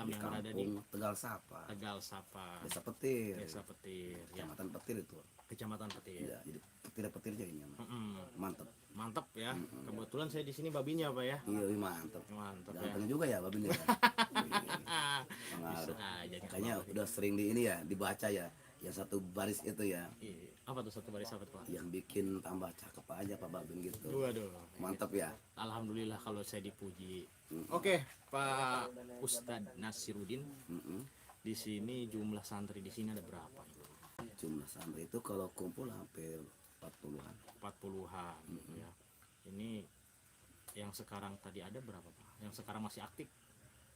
Islam di yang berada di kampung Tegal Sapa, Tegal Sapa, Desa Petir, Desa Petir, ya, Kecamatan Petir itu. Kecamatan Petir. Ya, jadi petir-petir jadinya. Mantap. Mantap ya. Kebetulan saya di sini babinya Pak ya. Iya, mantap. Mantap ya. Ganteng juga ya babinya ya. Bisa Pengaruh. aja nih Kayaknya Bapak. udah sering di ini ya, dibaca ya. Yang satu baris itu ya, Iya. Apa tuh satu baris apa tuh Pak? yang bikin tambah cakep aja Pak Babin gitu. Waduh. Mantap ya. Alhamdulillah kalau saya dipuji. Oke, Pak Ustadz Nasiruddin. Di sini jumlah santri di sini ada berapa? Jumlah santri itu kalau kumpul hampir 40-an. 40-an ya. Ini yang sekarang tadi ada berapa Pak? Yang sekarang masih aktif?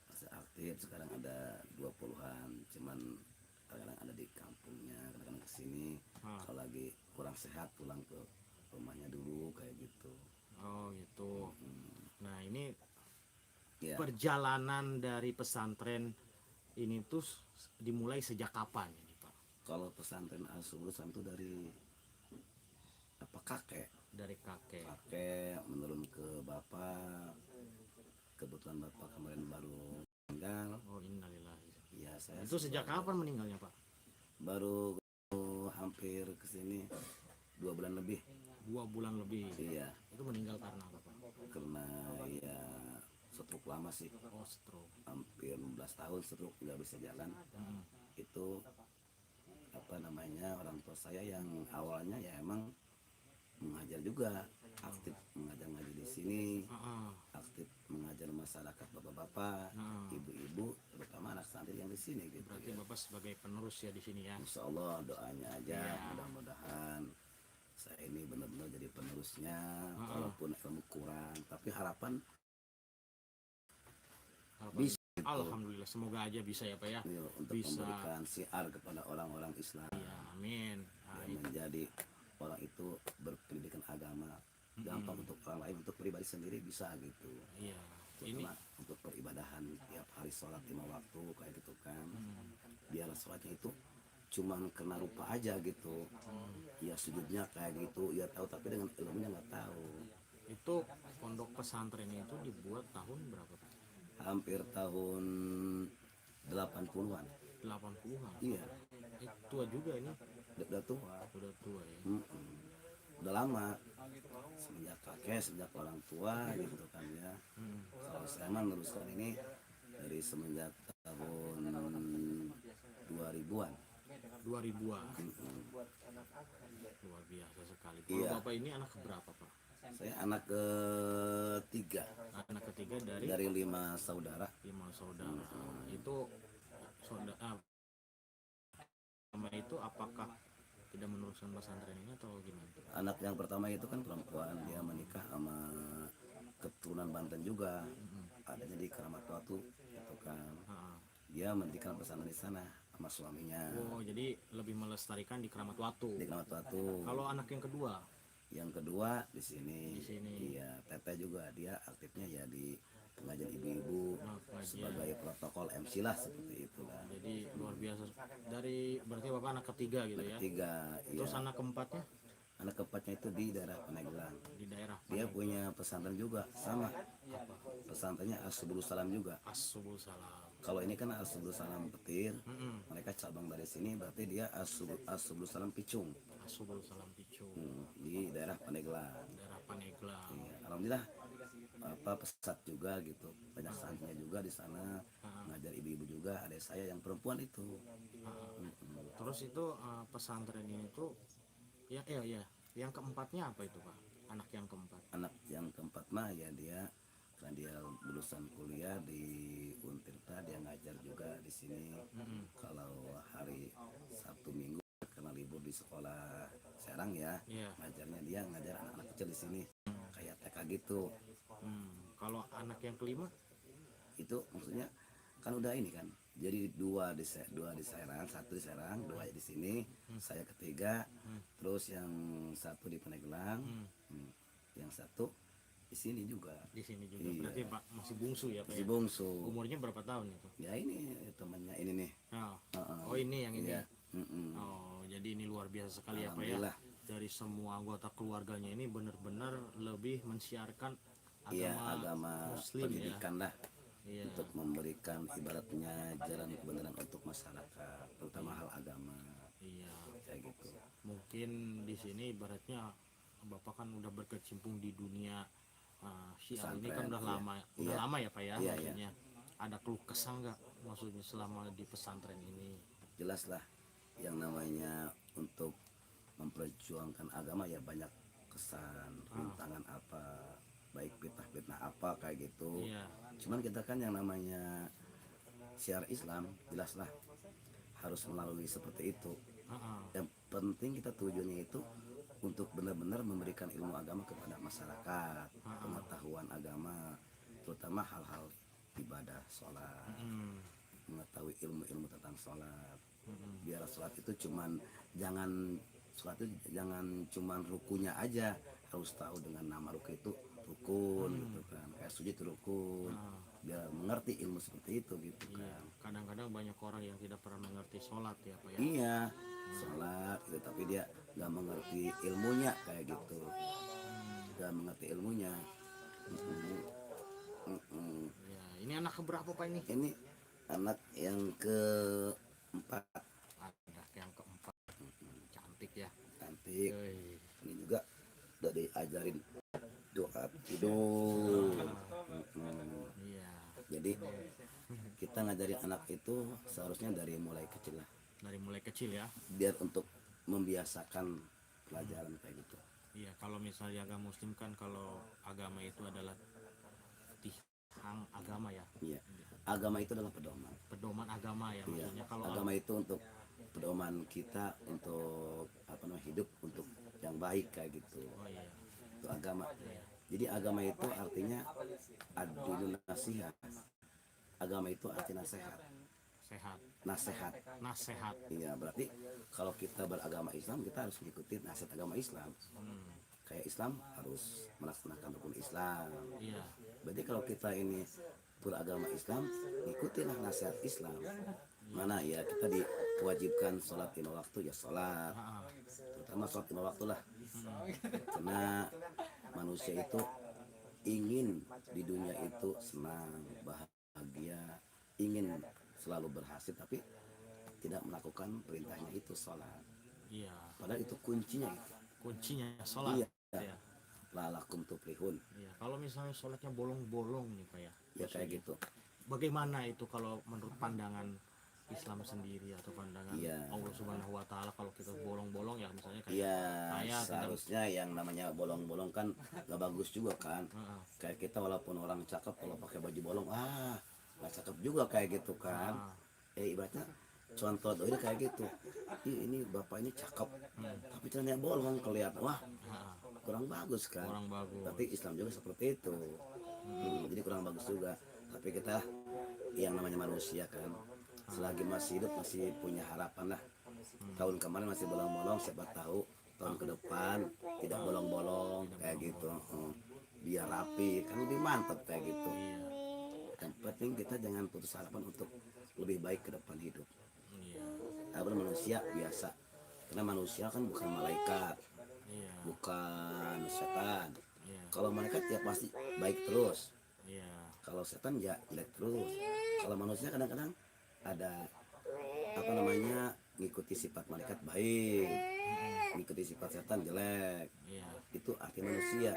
Masih aktif sekarang ada 20-an, cuman kadang-kadang ada di kampungnya, kadang-kadang kesini. Kalau lagi kurang sehat pulang ke rumahnya dulu kayak gitu. Oh gitu. Nah ini Ya, perjalanan dari pesantren ini tuh dimulai sejak kapan ini Pak? kalau pesantren Al-Subrusan itu dari kakek Dari kakek. menurun ke bapak. Kebetulan bapak kemarin baru meninggal. Oh innalillahi. Ya, saya Itu sejak kapan meninggalnya Pak? baru hampir kesini 2 bulan lebih. 2 bulan lebih. Iya, Itu meninggal karena apa Pak? karena ya stroke lama sih, Oh stroke. hampir 16 tahun stroke, nggak bisa jalan. Itu apa namanya, orang tua saya yang awalnya ya emang mengajar juga, aktif mengajar ngaji di sini, aktif mengajar masyarakat bapak-bapak, ibu-ibu, terutama anak santri yang di sini gitu. Berarti Ya. Bapak sebagai penerus ya di sini ya. Insya Allah doanya aja, mudah-mudahan saya ini benar-benar jadi penerusnya, walaupun ilmu kurang, tapi harapan bisa gitu. Alhamdulillah, semoga aja bisa ya Pak ya. Ya, untuk Bisa. memberikan siar kepada orang-orang Islam, Ya, amin. Nah, yang menjadi orang itu berpendidikan agama, gampang untuk orang lain, untuk pribadi sendiri bisa gitu. iya. Ini Terutama untuk peribadahan tiap hari sholat 5 waktu kayak gitu kan. Biar sholatnya itu cuman karena rupa aja gitu. Ya sujudnya kayak gitu, ya tahu, tapi dengan ilmunya nggak tahu. itu pondok pesantren itu dibuat tahun berapa Pak? Hampir tahun 80-an. 80-an. Iya, Tua juga ini. udah tua. Udah tua ya. Udah lama, semenjak kakek, sejak orang tua gitu kan ya. Kalau saya mah meneruskan ini dari semenjak tahun 2000-an. 2000-an. Luar biasa sekali. Kalau Iya. Bapak ini anak keberapa Pak? Saya anak ketiga Anak ketiga dari dari 5 saudara. 5 saudara. Itu saudara sama itu apakah tidak meneruskan pesantren ini atau gimana? Anak yang pertama itu kan perempuan, dia menikah sama keturunan Banten juga, adanya di Keramat Watu gitu kan. Dia mendirikan pesantren di sana sama suaminya Oh, jadi lebih melestarikan di Keramat Watu. di Keramat Watu. Kalau anak yang kedua Yang kedua di sini. Di sini. Iya, Teteh juga dia aktifnya ya di pengajian ibu-ibu sebagai protokol MC lah, seperti itu lah. jadi luar biasa. Dari berarti Bapak anak ketiga gitu ya. Tiga, Terus iya. anak keempatnya Anak keempatnya itu di daerah Pandeglang. di daerah Dia punya pesantren juga sama. Pesantrennya As-Subul Salam juga. As-Subul Salam. Kalau ini kan As-Subul Salam Petir, mereka cabang dari sini, berarti dia As-Subul Salam Picung, As-Subul Salam Picu. di daerah Pandeglang. Daerah Paneglang. Iya, alhamdulillah pesat juga gitu, banyak santrinya juga di sana, ngajar ibu-ibu juga, ada saya yang perempuan itu. Terus itu pesantren ini tuh ya yang keempatnya apa itu Pak? Anak yang keempat. Anak yang keempat mah ya dia, karena dia lulusan kuliah di Untirta, dia ngajar juga di sini. Kalau hari Sabtu Minggu karena libur di sekolah Serang ya, ngajarnya dia ngajar anak-anak kecil di sini, kayak TK gitu. Kalau anak yang kelima Itu maksudnya kan udah ini kan, jadi dua di Serang, satu di Serang, dua di sini, saya ketiga, terus yang satu di Pandeglang, yang satu di sini juga. di sini juga. Iya. Berarti Pak masih bungsu ya Pak? Si Ya? bungsu. Umurnya berapa tahun itu? Ya ini temannya ini nih. Oh ini yang ini. Iya. Oh jadi ini luar biasa sekali ya Pak ya. Alhamdulillah. Dari semua anggota keluarganya ini benar-benar lebih mensiarkan Iya, agama agama Muslim ya. pendidikan lah. Iya. untuk memberikan ibaratnya jalan kebenaran untuk masyarakat, terutama hal agama Iya. kayak gitu. Mungkin di sini ibaratnya Bapak kan udah berkecimpung di dunia Syiah ini kan Pesantren, udah iya. lama, Iya. ya Pak ya, Iya, maksudnya ada keluh kesah nggak maksudnya selama di pesantren ini? Jelas lah yang namanya untuk memperjuangkan agama ya banyak kesan, rintangan apa, baik fitnah-fitnah apa kayak gitu. Iya. Cuman kita kan yang namanya syiar Islam jelaslah harus melalui seperti itu. Heeh. Yang penting kita tujuannya itu untuk benar-benar memberikan ilmu agama kepada masyarakat, pengetahuan agama, terutama hal-hal ibadah, sholat, mengetahui ilmu-ilmu tentang sholat. Biar sholat itu sholat itu jangan cuman rukunya aja, harus tahu dengan nama ruku itu rukun gitu kan, kayak sujud itu rukun, biar mengerti ilmu seperti itu gitu Iya. kan. Kadang-kadang banyak orang yang tidak pernah mengerti sholat ya Pak ya. Iya, sholat gitu, tapi dia nggak mengerti ilmunya kayak gitu, nggak mengerti ilmunya. Mm-mm. Mm-mm. Ya, ini anak keberapa Pak ini? Ini anak yang keempat, Anak yang keempat. Cantik ya. cantik. Yoi. Ini juga udah diajarin doa tidur. Iya. Jadi kita ngajarin anak itu seharusnya dari mulai kecil lah, Dari mulai kecil ya. biar untuk membiasakan pelajaran kayak gitu. Iya, kalau misalnya agama Muslim kan kalau agama itu adalah tiang agama ya. Iya, agama itu adalah pedoman. Pedoman agama ya Iya, maksudnya kalau agama itu untuk pedoman kita untuk apa namanya hidup untuk yang baik kayak gitu. oh iya. Itu agama. Jadi agama itu artinya adilun nasihat. Agama itu artinya nasihat. Sehat. Nasihat. Nasehat. Iya, berarti kalau kita beragama Islam kita harus mengikuti nasihat agama Islam. Kayak Islam harus melaksanakan rukun Islam. Iya. Berarti kalau kita ini beragama Islam, ikutilah nasihat Islam. Mana ya kita diwajibkan sholat lima waktu ya sholat, terutama sholat lima waktu lah. Karena manusia itu ingin di dunia itu senang, bahagia, ingin selalu berhasil, tapi tidak melakukan perintahnya itu sholat. Iya. Padahal itu kuncinya itu. Kuncinya sholat. Iya. Iya. Lalakum tuflihun. Iya. Kalau misalnya sholatnya bolong-bolong nih Pak ya. Ya kayak gitu. Bagaimana itu kalau menurut pandangan Islam sendiri atau pandangan Iya. Allah Subhanahu wa taala kalau kita bolong-bolong ya misalnya kayak Iya, saya tidak seharusnya yang namanya bolong-bolong kan gak bagus juga kan. Kayak kita walaupun orang cakep kalau pakai baju bolong, gak cakep juga kayak gitu kan. Ibaratnya contoh itu kayak gitu. Ini bapak ini cakep, tapi celananya bolong kelihatan, wah kurang bagus kan. kurang bagus. Tapi Islam juga seperti itu. Jadi kurang bagus juga. Tapi kita yang namanya manusia kan, selagi masih hidup masih punya harapan lah. Tahun kemarin masih bolong-bolong, siapa tahu tahun ke depan tidak bolong-bolong kayak gitu. Biar rapi kan lebih mantap kayak gitu. Yang penting kita jangan putus harapan untuk lebih baik ke depan hidup. Iya. Karena manusia biasa, karena manusia kan bukan malaikat, Iya. bukan setan. Iya. Kalau malaikat ya pasti baik terus, Iya. kalau setan ya jelek terus. Kalau manusia kadang-kadang ada apa namanya ngikuti sifat malaikat baik, ngikuti sifat setan jelek. Iya. Itu arti manusia.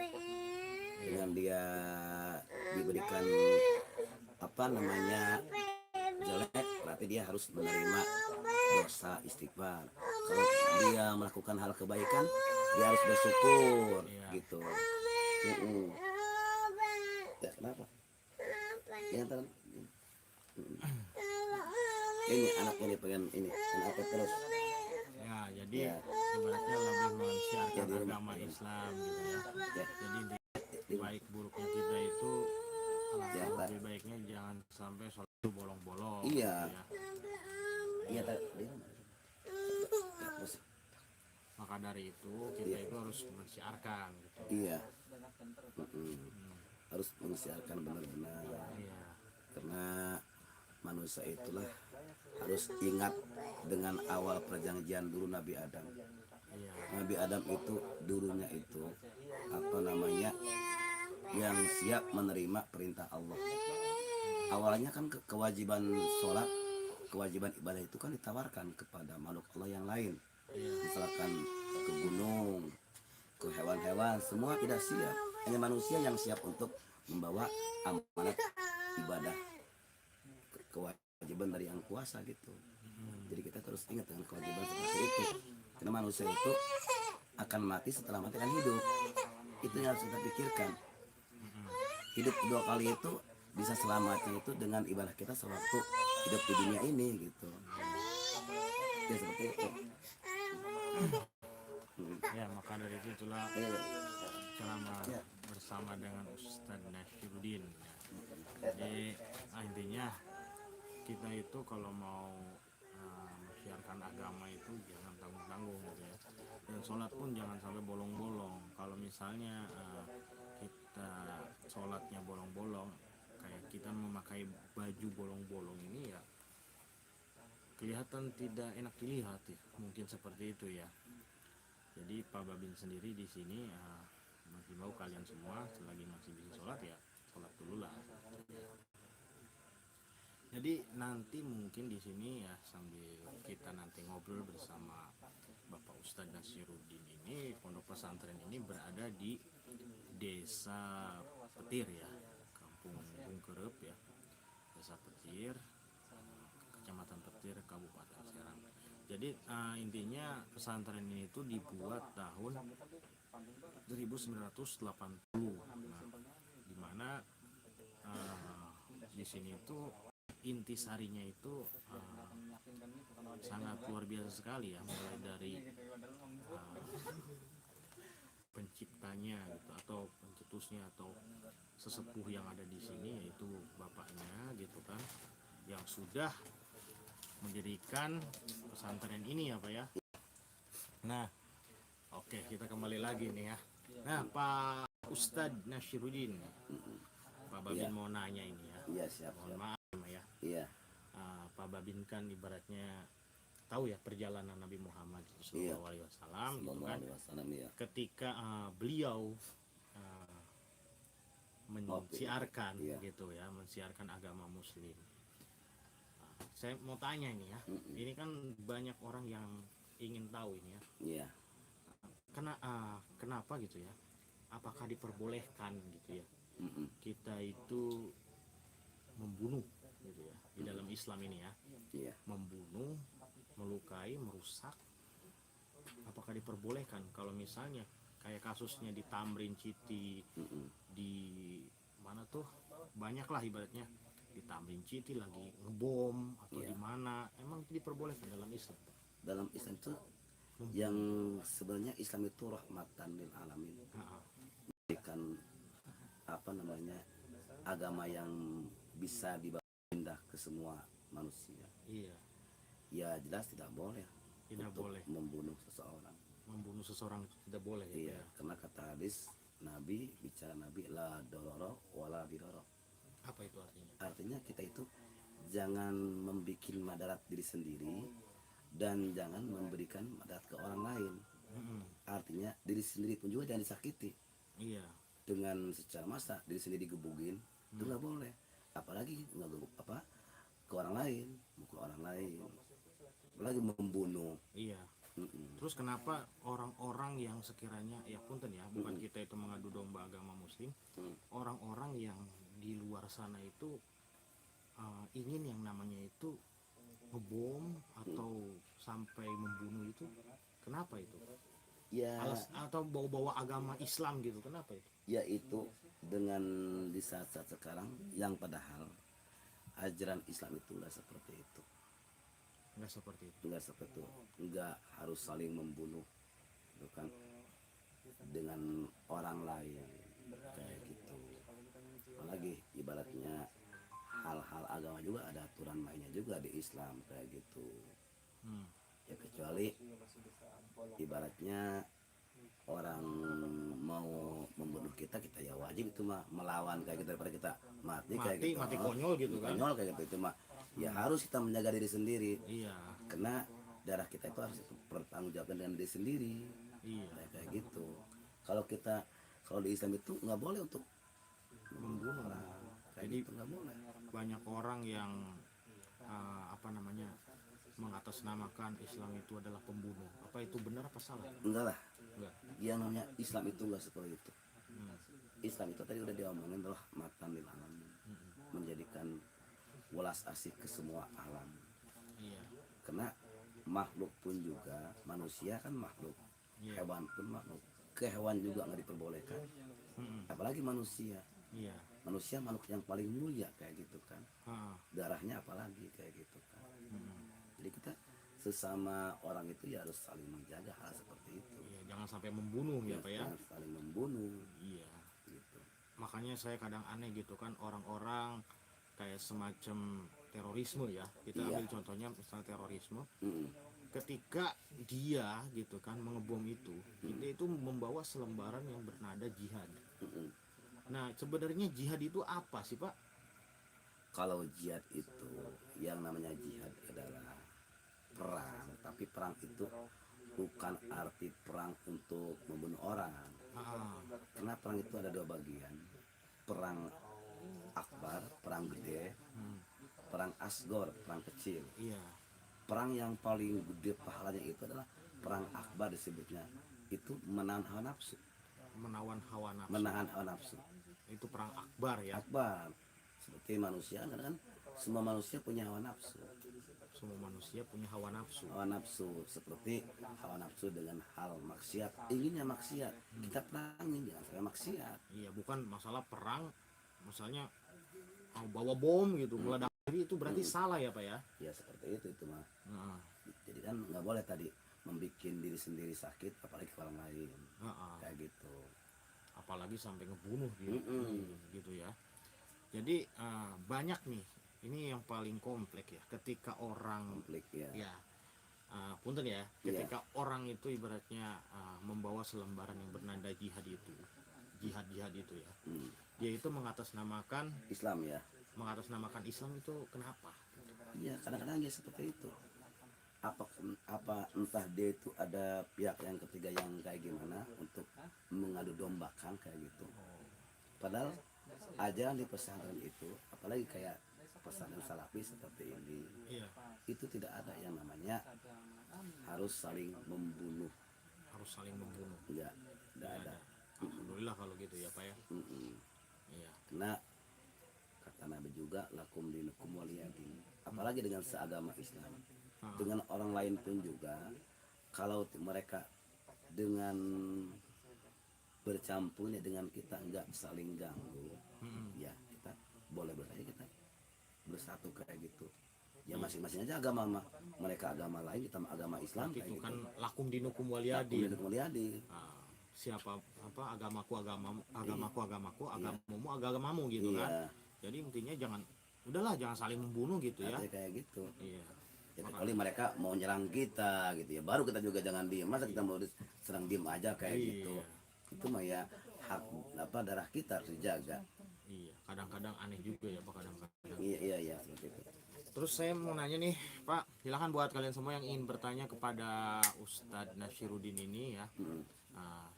Dengan dia diberikan apa namanya jelek, berarti dia harus menerima dosa istighfar. Kalau dia melakukan hal kebaikan, dia harus bersyukur gitu. Ya kenapa? Ya ntar. Ini anak ini pengen ini kenapa terus? Ya, jadi Ya. ibaratnya lebih mensiarkan Jadi, agama Islam gitu ya. Ya. Jadi baik buruknya kita itu Ya, Pak. lebih baiknya jangan sampai sholat itu bolong-bolong. Iya. gitu ya. Iya tadi. Ya, terus. Maka dari itu kita itu harus mensiarkan gitu. Iya. Harus mensiarkan benar-benar. Iya. Karena manusia itulah harus ingat dengan awal perjanjian dulu Nabi Adam. Iya. Nabi Adam itu dulunya itu apa namanya yang siap menerima perintah Allah. awalnya kan kewajiban sholat, kewajiban ibadah itu kan ditawarkan kepada makhluk Allah yang lain. Misalkan ke gunung, ke hewan-hewan, semua tidak siap. Hanya manusia yang siap untuk membawa amanat ibadah, kewajiban dari yang kuasa gitu. Jadi kita terus ingat dengan kewajiban seperti itu. Karena manusia itu akan mati, setelah mati akan hidup. Itu yang harus kita pikirkan. Hidup dua kali itu bisa selamatnya itu dengan ibadah kita sewaktu hidup di dunia ini gitu. Ya seperti itu. Ya, maka dari itulah selama bersama dengan Ustadz Nasirudin. Jadi intinya kita itu kalau mau mensiarkan agama itu jangan tanggung-tanggung gitu ya. Dan sholat pun jangan sampai bolong-bolong. Kalau misalnya kita sholatnya bolong-bolong, kayak kita memakai baju bolong-bolong ini ya kelihatan tidak enak dilihat ya. Mungkin seperti itu ya. Jadi Pak Babin sendiri di sini masih mau kalian semua selagi masih bisa sholat ya sholat dulu lah. Jadi nanti mungkin di sini ya sambil kita nanti ngobrol bersama Bapak Ustadz Nasirudin ini, pondok pesantren ini berada di Desa Petir ya, Kampung Bungkerep ya, Desa Petir, Kecamatan Petir, Kabupaten Serang. Jadi intinya pesantren ini itu dibuat tahun 1980. Nah, di mana di sini itu intisarinya itu sangat luar biasa sekali ya, mulai dari penciptanya gitu, atau pencetusnya atau sesepuh yang ada di sini yaitu bapaknya gitu kan, yang sudah mendirikan pesantren ini ya Pak ya. Nah, oke, kita kembali lagi nih ya. Nah, Pak Ustadz Nasirudin, Pak Babin mau nanya ini ya. Iya, siap. Mohon maaf ya. Iya. Pak Babin kan ibaratnya tahu ya perjalanan Nabi Muhammad Sallallahu Alaihi Wasallam gitu kan. Ya. Ketika beliau mensiarkan gitu ya, mensiarkan agama Muslim. Saya mau tanya ini ya, ini kan banyak orang yang ingin tahu ini ya. Iya. Kenapa gitu ya? Apakah diperbolehkan gitu ya? Kita itu membunuh gitu ya di dalam Islam ini ya? Iya. Membunuh, melukai, merusak. Apakah diperbolehkan kalau misalnya kayak kasusnya di Tamrin Citi, di mana tuh banyak lah ibaratnya. Di Tamrin Citi lagi ngebom atau di mana, emang itu diperbolehkan dalam Islam? Dalam Islam itu yang sebenarnya Islam itu rahmatan lil alamin. Memberikan apa namanya agama yang bisa dipindah ke semua manusia. Iya. Ya jelas tidak boleh. Tidak boleh membunuh seseorang. Membunuh seseorang itu tidak boleh. Iya, ya? karena kata hadis Nabi, bicara Nabi la dororo wala diroro. Apa itu artinya? Artinya kita itu jangan membuat madarat diri sendiri dan jangan memberikan madarat ke orang lain. Artinya diri sendiri pun juga jangan disakiti. Iya. Dengan secara massa diri sendiri digebugin itu nggak boleh. Apalagi ngegebuk apa ke orang lain, mukul orang lain, apalagi membunuh. Iya. Terus kenapa orang-orang yang sekiranya ya punten ya, bukan kita itu mengadu domba agama Muslim, orang-orang yang di luar sana itu ingin yang namanya itu ngebom atau sampai membunuh itu, kenapa itu? Ya. Atau bawa-bawa agama Islam gitu, kenapa itu? Ya itu dengan di saat-saat sekarang yang padahal ajaran Islam itu nggak seperti itu. Nggak seperti itu. Nggak seperti itu. Nggak harus saling membunuh, bukan dengan orang lain kayak gitu. Apalagi ibaratnya hal-hal agama juga ada aturan mainnya juga di Islam kayak gitu. Ya kecuali ibaratnya orang mau membunuh kita ya wajib itu mah melawan kayak gitu, daripada kita mati kayak gitu. Mati konyol gitu kan. Konyol kayak gitu itu mah. Ya harus kita menjaga diri sendiri. Iya. Karena darah kita itu harus bertanggungjawabkan dengan diri sendiri. Iya. Kayak gitu. Kalau di Islam itu nggak boleh untuk Membunuh. orang. Kayak Jadi gitu nggak boleh. banyak orang yang apa namanya mengatasnamakan Islam itu adalah pembunuh. Apa itu benar apa salah? Enggak lah, Enggak. yang namanya Islam itu enggak seperti itu. Hmm. Islam itu tadi udah diomongin rahmatan lil alamin, menjadikan welas asih ke semua alam. Iya. Karena makhluk pun juga, manusia kan makhluk, Iya. hewan pun makhluk, ke hewan juga nggak diperbolehkan, apalagi manusia. Iya. Manusia makhluk yang paling mulia kayak gitu kan, Ah. darahnya apalagi kayak gitu kan. Jadi kita sesama orang itu ya harus saling menjaga hal seperti itu. Iya, jangan sampai membunuh ya Pak ya. Jangan saling membunuh Iya. gitu. Makanya saya kadang aneh gitu kan, orang-orang kayak semacam terorisme ya. Kita Iya. ambil contohnya misalnya terorisme. Mm-mm. Ketika dia gitu kan mengebom itu, dia itu membawa selembaran yang bernada jihad. Mm-mm. Nah, sebenarnya jihad itu apa sih Pak? Kalau jihad itu, yang namanya jihad adalah perang, tapi perang itu bukan arti perang untuk membunuh orang. Ah. Karena perang itu ada dua bagian, perang akbar, perang gede, perang asgor, perang kecil. Iya. Perang yang paling gede pahalanya itu adalah perang akbar, disebutnya itu menahan hawa nafsu. Menawan hawa nafsu. Itu perang akbar ya. Akbar seperti manusia kan semua manusia punya hawa nafsu. Semua manusia punya hawa nafsu. Hawa nafsu seperti hawa nafsu dengan hal maksiat, inginnya maksiat, kita perangin jangan sampai maksiat. Iya, bukan masalah perang misalnya mau bawa bom gitu, meledak diri, itu berarti salah ya Pak ya. Ya seperti itu mah. Nah, Jadi kan nggak boleh tadi membuat diri sendiri sakit, apalagi ke orang lain kayak gitu. apalagi sampai ngebunuh gitu ya. Jadi banyak nih, ini yang paling kompleks ya, ketika orang Konflik ya. ya punten ya, ketika orang itu ibaratnya membawa selembaran yang bernada jihad itu ya, dia itu mengatasnamakan Islam ya. Islam itu kenapa? Iya, kadang-kadang dia seperti itu. Apa entah dia itu ada pihak yang ketiga yang kayak gimana untuk mengadu dombakan kayak gitu. Padahal ajaran di pesantren itu, apalagi kayak pesantren salafi seperti ini, Iya, itu tidak ada yang namanya harus saling membunuh. Enggak ada. Alhamdulillah kalau gitu ya Pak ya. Iya. Karena kata Nabi juga lakum dinukum waliyadin, apalagi dengan seagama Islam. Dengan orang lain pun juga, kalau mereka dengan bercampurnya dengan kita nggak saling ganggu, ya kita boleh saja kita bersatu kayak gitu. Ya masing-masing aja agama mah, mereka agama lain, kita agama Islam kayak Itu gitu. kan lakum dinukum Lakum waliyadin. dinukum waliyadin. Siapa agamaku, agamamu agamamu gitu Iya. kan. Jadi intinya udahlah jangan saling membunuh gitu ya. Artinya kayak gitu. Iya. Ya kecuali mereka mau nyerang kita gitu ya, baru kita juga jangan diem. Masa kita mau serang diem aja kayak Iya. gitu. Itu mah ya hak darah kita harus dijaga. Iya, kadang-kadang aneh juga ya Pak, kadang-kadang. Iya seperti itu. Terus saya mau nanya nih Pak, silakan buat kalian semua yang ingin bertanya kepada Ustadz Nashiruddin ini ya.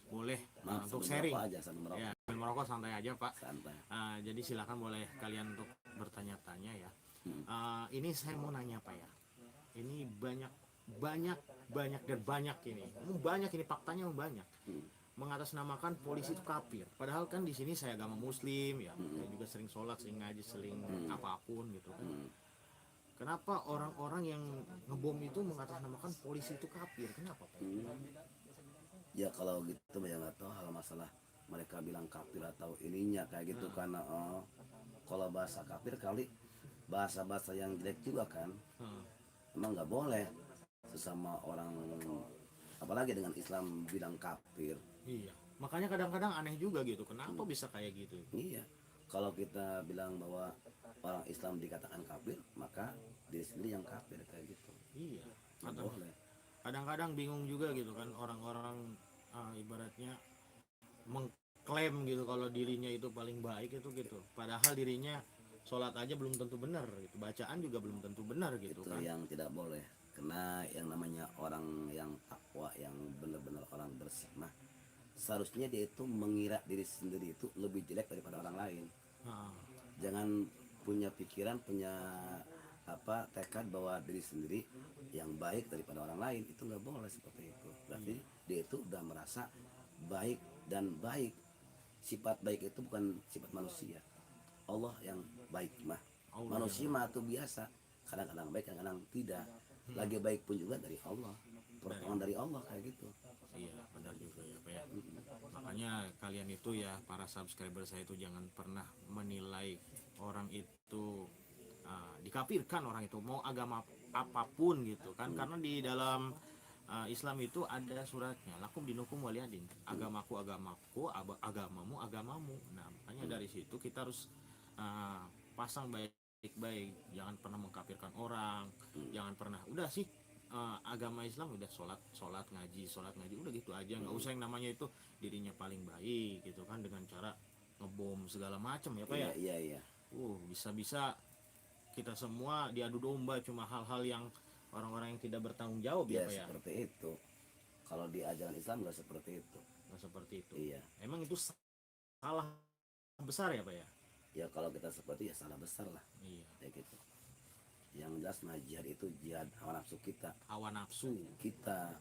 Boleh untuk sharing. Aja sambil merokok. Ya, sambil merokok santai aja Pak. Santai. Jadi silakan boleh kalian untuk bertanya-tanya ya. Ini saya mau nanya Pak ya. Ini banyak dan banyak ini. Banyak ini faktanya banyak. Mengatasnamakan polisi itu kafir. Padahal kan di sini saya agama Muslim ya. Saya juga sering sholat, sering ngaji, sering apapun gitu kan. Kenapa orang-orang yang ngebom itu mengatasnamakan polisi itu kafir? Kenapa Pak? Ya kalau gitu ya nggak tahu hal masalah mereka bilang kafir atau ininya kayak gitu karena kalau bahasa kafir kali bahasa-bahasa yang jelek juga kan. Emang nggak boleh sesama orang, apalagi dengan Islam bilang kafir. Iya, makanya kadang-kadang aneh juga gitu, kenapa bisa kayak gitu? Iya, kalau kita bilang bahwa orang Islam dikatakan kafir, maka diri sendiri yang kafir kayak gitu. Iya, Nggak boleh. kadang-kadang bingung juga gitu kan, orang-orang ibaratnya mengklaim gitu kalau dirinya itu paling baik itu gitu, padahal dirinya sholat aja belum tentu benar gitu, bacaan juga belum tentu benar gitu Itu kan. yang tidak boleh, karena yang namanya orang yang takwa, yang benar-benar orang bersih mah seharusnya dia itu mengira diri sendiri itu lebih jelek daripada orang lain. Jangan punya pikiran, punya apa tekad bahwa diri sendiri yang baik daripada orang lain, itu nggak boleh seperti itu. Berarti dia itu udah merasa baik, dan baik, sifat baik itu bukan sifat manusia. Allah yang baik mah. Allah Manusia mah tuh biasa, kadang-kadang baik, kadang-kadang tidak. Lagi baik pun juga dari Allah, pertolongan dari Allah kayak gitu. Iya, benar juga ya Pak ya. Makanya kalian itu ya, para subscriber saya itu jangan pernah menilai orang itu dikafirkan, orang itu mau agama apapun gitu kan. Karena di dalam Islam itu ada suratnya, lakum dinukum waliyadin, agamaku agamaku, agamamu agamamu. Nah makanya dari situ kita harus pasang baik-baik, jangan pernah mengkafirkan orang, jangan pernah udah sih agama Islam udah sholat ngaji udah gitu aja, nggak usah yang namanya itu dirinya paling baik gitu kan dengan cara ngebom segala macam ya Pak ya. Iya. Bisa-bisa kita semua diadu domba cuma hal-hal yang orang-orang yang tidak bertanggung jawab Ya ya Pak ya. seperti itu. Kalau di ajaran Islam nggak seperti itu. Nggak seperti itu. Iya. Emang itu salah besar ya Pak ya. Ya kalau kita seperti ya salah besar lah. Iya. Kayak gitu. Yang jelas mah jihad itu jihad hawa nafsu kita. Hawa nafsu Kita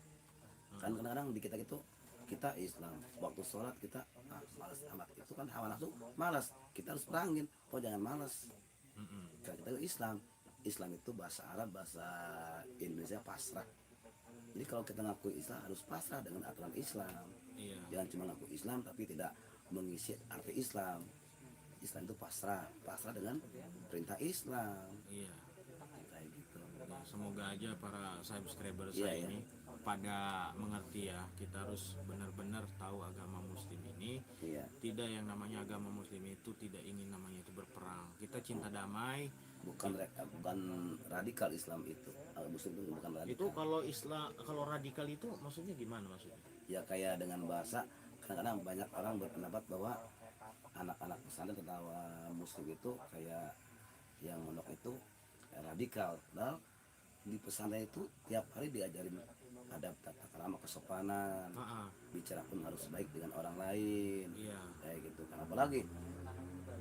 kan kadang-kadang di kita itu, kita Islam waktu sholat kita malas amat, itu kan hawa nafsu, malas, kita harus perangin, oh jangan malas. Kan kita itu Islam itu bahasa Arab, bahasa Indonesia pasrah. Jadi kalau kita ngaku Islam harus pasrah dengan aturan Islam. Iya. Jangan cuma ngaku Islam tapi tidak mengisi arti Islam. Islam itu pasrah dengan perintah Islam. Iya. Kayak gitu. Ya, semoga aja para subscriber Iya, saya iya. ini pada mengerti ya, kita harus benar-benar tahu agama muslim ini. Iya. Tidak yang namanya agama muslim itu tidak ingin namanya itu berperang. Kita cinta damai. Bukan radikal Islam itu. Muslim itu bukan radikal. Itu kalau radikal itu maksudnya gimana maksudnya? Ya kayak dengan bahasa, kadang-kadang banyak orang berpendapat bahwa anak-anak pesantren atau muslim itu kayak yang mondok itu kayak radikal. Padahal di pesantren itu tiap hari diajarin adab tata krama, kesopanan, bicara pun harus baik dengan orang lain. Iya. Kayak gitu kan. Apalagi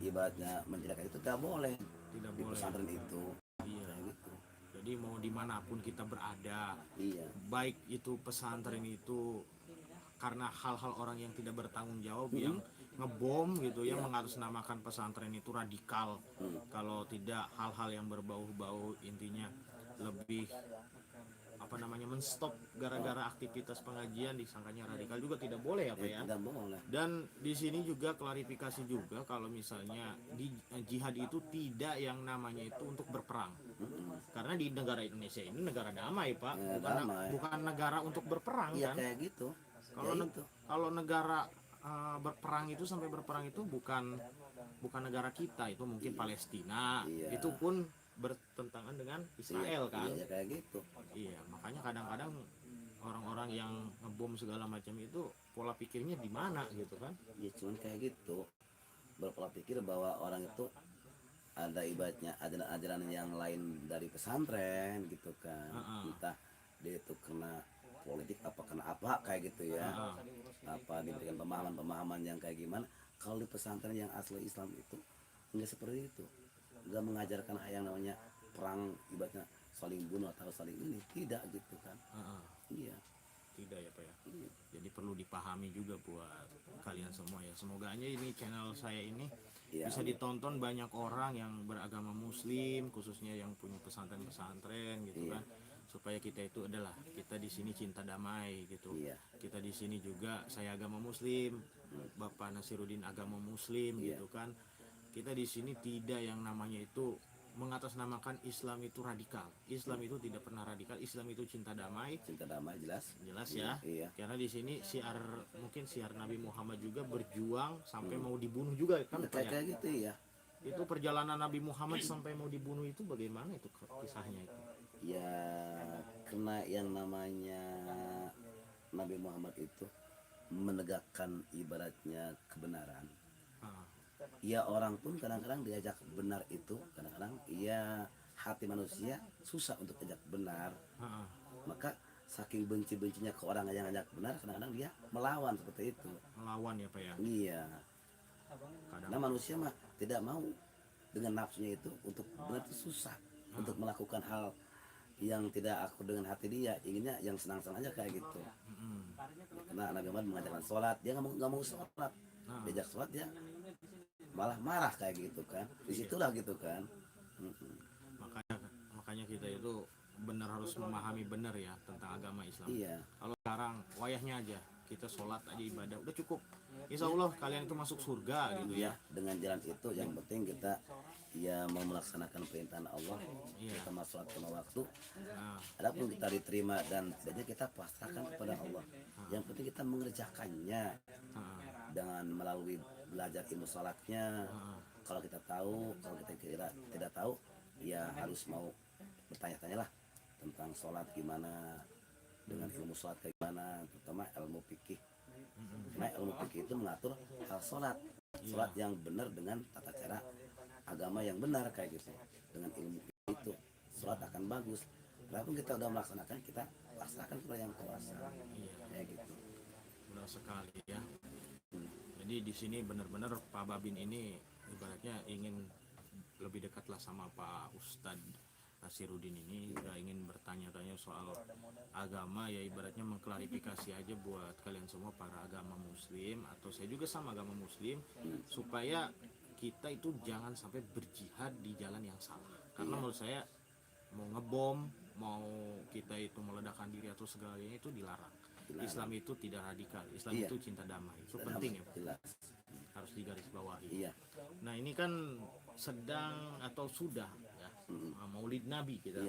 ibaratnya menjadikan itu tidak boleh Tidak di boleh. pesantren itu. Iya. Kayak gitu. Jadi mau dimanapun kita berada, Iya. baik itu pesantren itu karena hal-hal orang yang tidak bertanggung jawab yang ngebom gitu ya, mengatasnamakan pesantren itu radikal. Kalau tidak hal-hal yang berbau-bau intinya lebih menstop gara-gara aktivitas pengajian disangkanya radikal juga tidak boleh ya Pak ya. Tidak boleh. Dan di sini juga klarifikasi juga kalau misalnya di jihad itu tidak yang namanya itu untuk berperang. Karena di negara Indonesia ini negara damai Pak, Ya, bukan damai. bukan negara untuk berperang Iya kan. kayak gitu. Kalau Ya itu. kalau negara berperang itu sampai berperang itu bukan negara kita, itu mungkin Palestina. Iya. Itu pun bertentangan dengan Israel kan. Iya kayak gitu. Iya, makanya kadang-kadang orang-orang yang ngebom segala macam itu pola pikirnya di mana gitu kan. Ya cuman kayak gitu, berpola pikir bahwa orang itu ada ibaratnya ajaran-ajaran yang lain dari pesantren gitu kan. Entah dia itu kena politik apa kena apa kayak gitu ya. Apa diberikan pemahaman-pemahaman yang kayak gimana. Kalau di pesantren yang asli Islam itu enggak seperti itu, enggak mengajarkan yang namanya perang ibaratnya saling bunuh atau saling ini, tidak gitu kan. Iya. Tidak ya Pak ya. Jadi perlu dipahami juga buat kalian semua ya. Semoga aja ini channel saya ini Iya. bisa ditonton banyak orang yang beragama muslim, khususnya yang punya pesantren-pesantren gitu kan. Supaya kita itu adalah kita di sini cinta damai gitu. Iya. Kita di sini juga saya agama muslim, Bapak Nasiruddin agama muslim gitu kan. Kita di sini tidak yang namanya itu mengatasnamakan Islam itu radikal. Islam itu tidak pernah radikal. Islam itu cinta damai. Cinta damai jelas. Jelas ya. Iya. Karena di sini mungkin siar Nabi Muhammad juga berjuang sampai mau dibunuh juga kan Pak ya? Kayak gitu ya. Itu perjalanan Nabi Muhammad sampai mau dibunuh itu bagaimana itu kisahnya itu? Ya karena yang namanya Nabi Muhammad itu menegakkan ibaratnya kebenaran. Ya orang pun kadang-kadang diajak benar itu, kadang-kadang ya hati manusia susah untuk ajak benar. Maka saking benci-bencinya ke orang yang ajak benar, kadang-kadang dia melawan seperti itu. Melawan ya Pak ya? Iya. Karena manusia mah tidak mau dengan nafsunya itu untuk benar itu susah untuk melakukan hal yang tidak akur dengan hati dia, inginnya yang senang-senang aja kayak gitu. Karena Nabi Muhammad mengajarkan sholat, dia nggak mau sholat, diajak sholat dia malah marah kayak gitu kan, disitulah gitu kan. makanya makanya kita itu benar harus memahami benar ya tentang agama Islam. Iya. Kalau sekarang wayahnya aja kita sholat aja ibadah udah cukup, insya Allah kalian itu masuk surga gitu ya. Iya, dengan jalan itu yang penting kita ya mau melaksanakan perintah Allah, kita mau sholat lima waktu. Adapun kita diterima dan tidaknya kita pasrahkan kepada Allah. Yang penting kita mengerjakannya dengan melalui belajar ilmu sholatnya. Kalau kita tahu, kalau kita kira tidak tahu, ya harus mau bertanya-tanya lah tentang sholat gimana, dengan ilmu sholat kayak gimana, terutama ilmu fikih. Nah, ilmu fikih itu mengatur hal sholat yang benar dengan tata cara agama yang benar kayak gitu. Dengan ilmu itu sholat akan bagus. Walaupun kita udah melaksanakan, kita laksanakan kepada yang kuasa. Kayak gitu. Benar sekali ya. Jadi di sini benar-benar Pak Babin ini ibaratnya ingin lebih dekatlah sama Pak Ustadz Nasiruddin ini, udah ingin bertanya-tanya soal agama ya, ibaratnya mengklarifikasi aja buat kalian semua para agama muslim, atau saya juga sama agama muslim, supaya kita itu jangan sampai berjihad di jalan yang salah. Karena menurut saya mau ngebom, mau kita itu meledakkan diri atau segalanya itu dilarang. Islam itu tidak radikal, Islam itu cinta damai, itu penting ya Pak. Harus digarisbawahi. Nah ini kan sedang atau sudah ya, Maulid Nabi kita,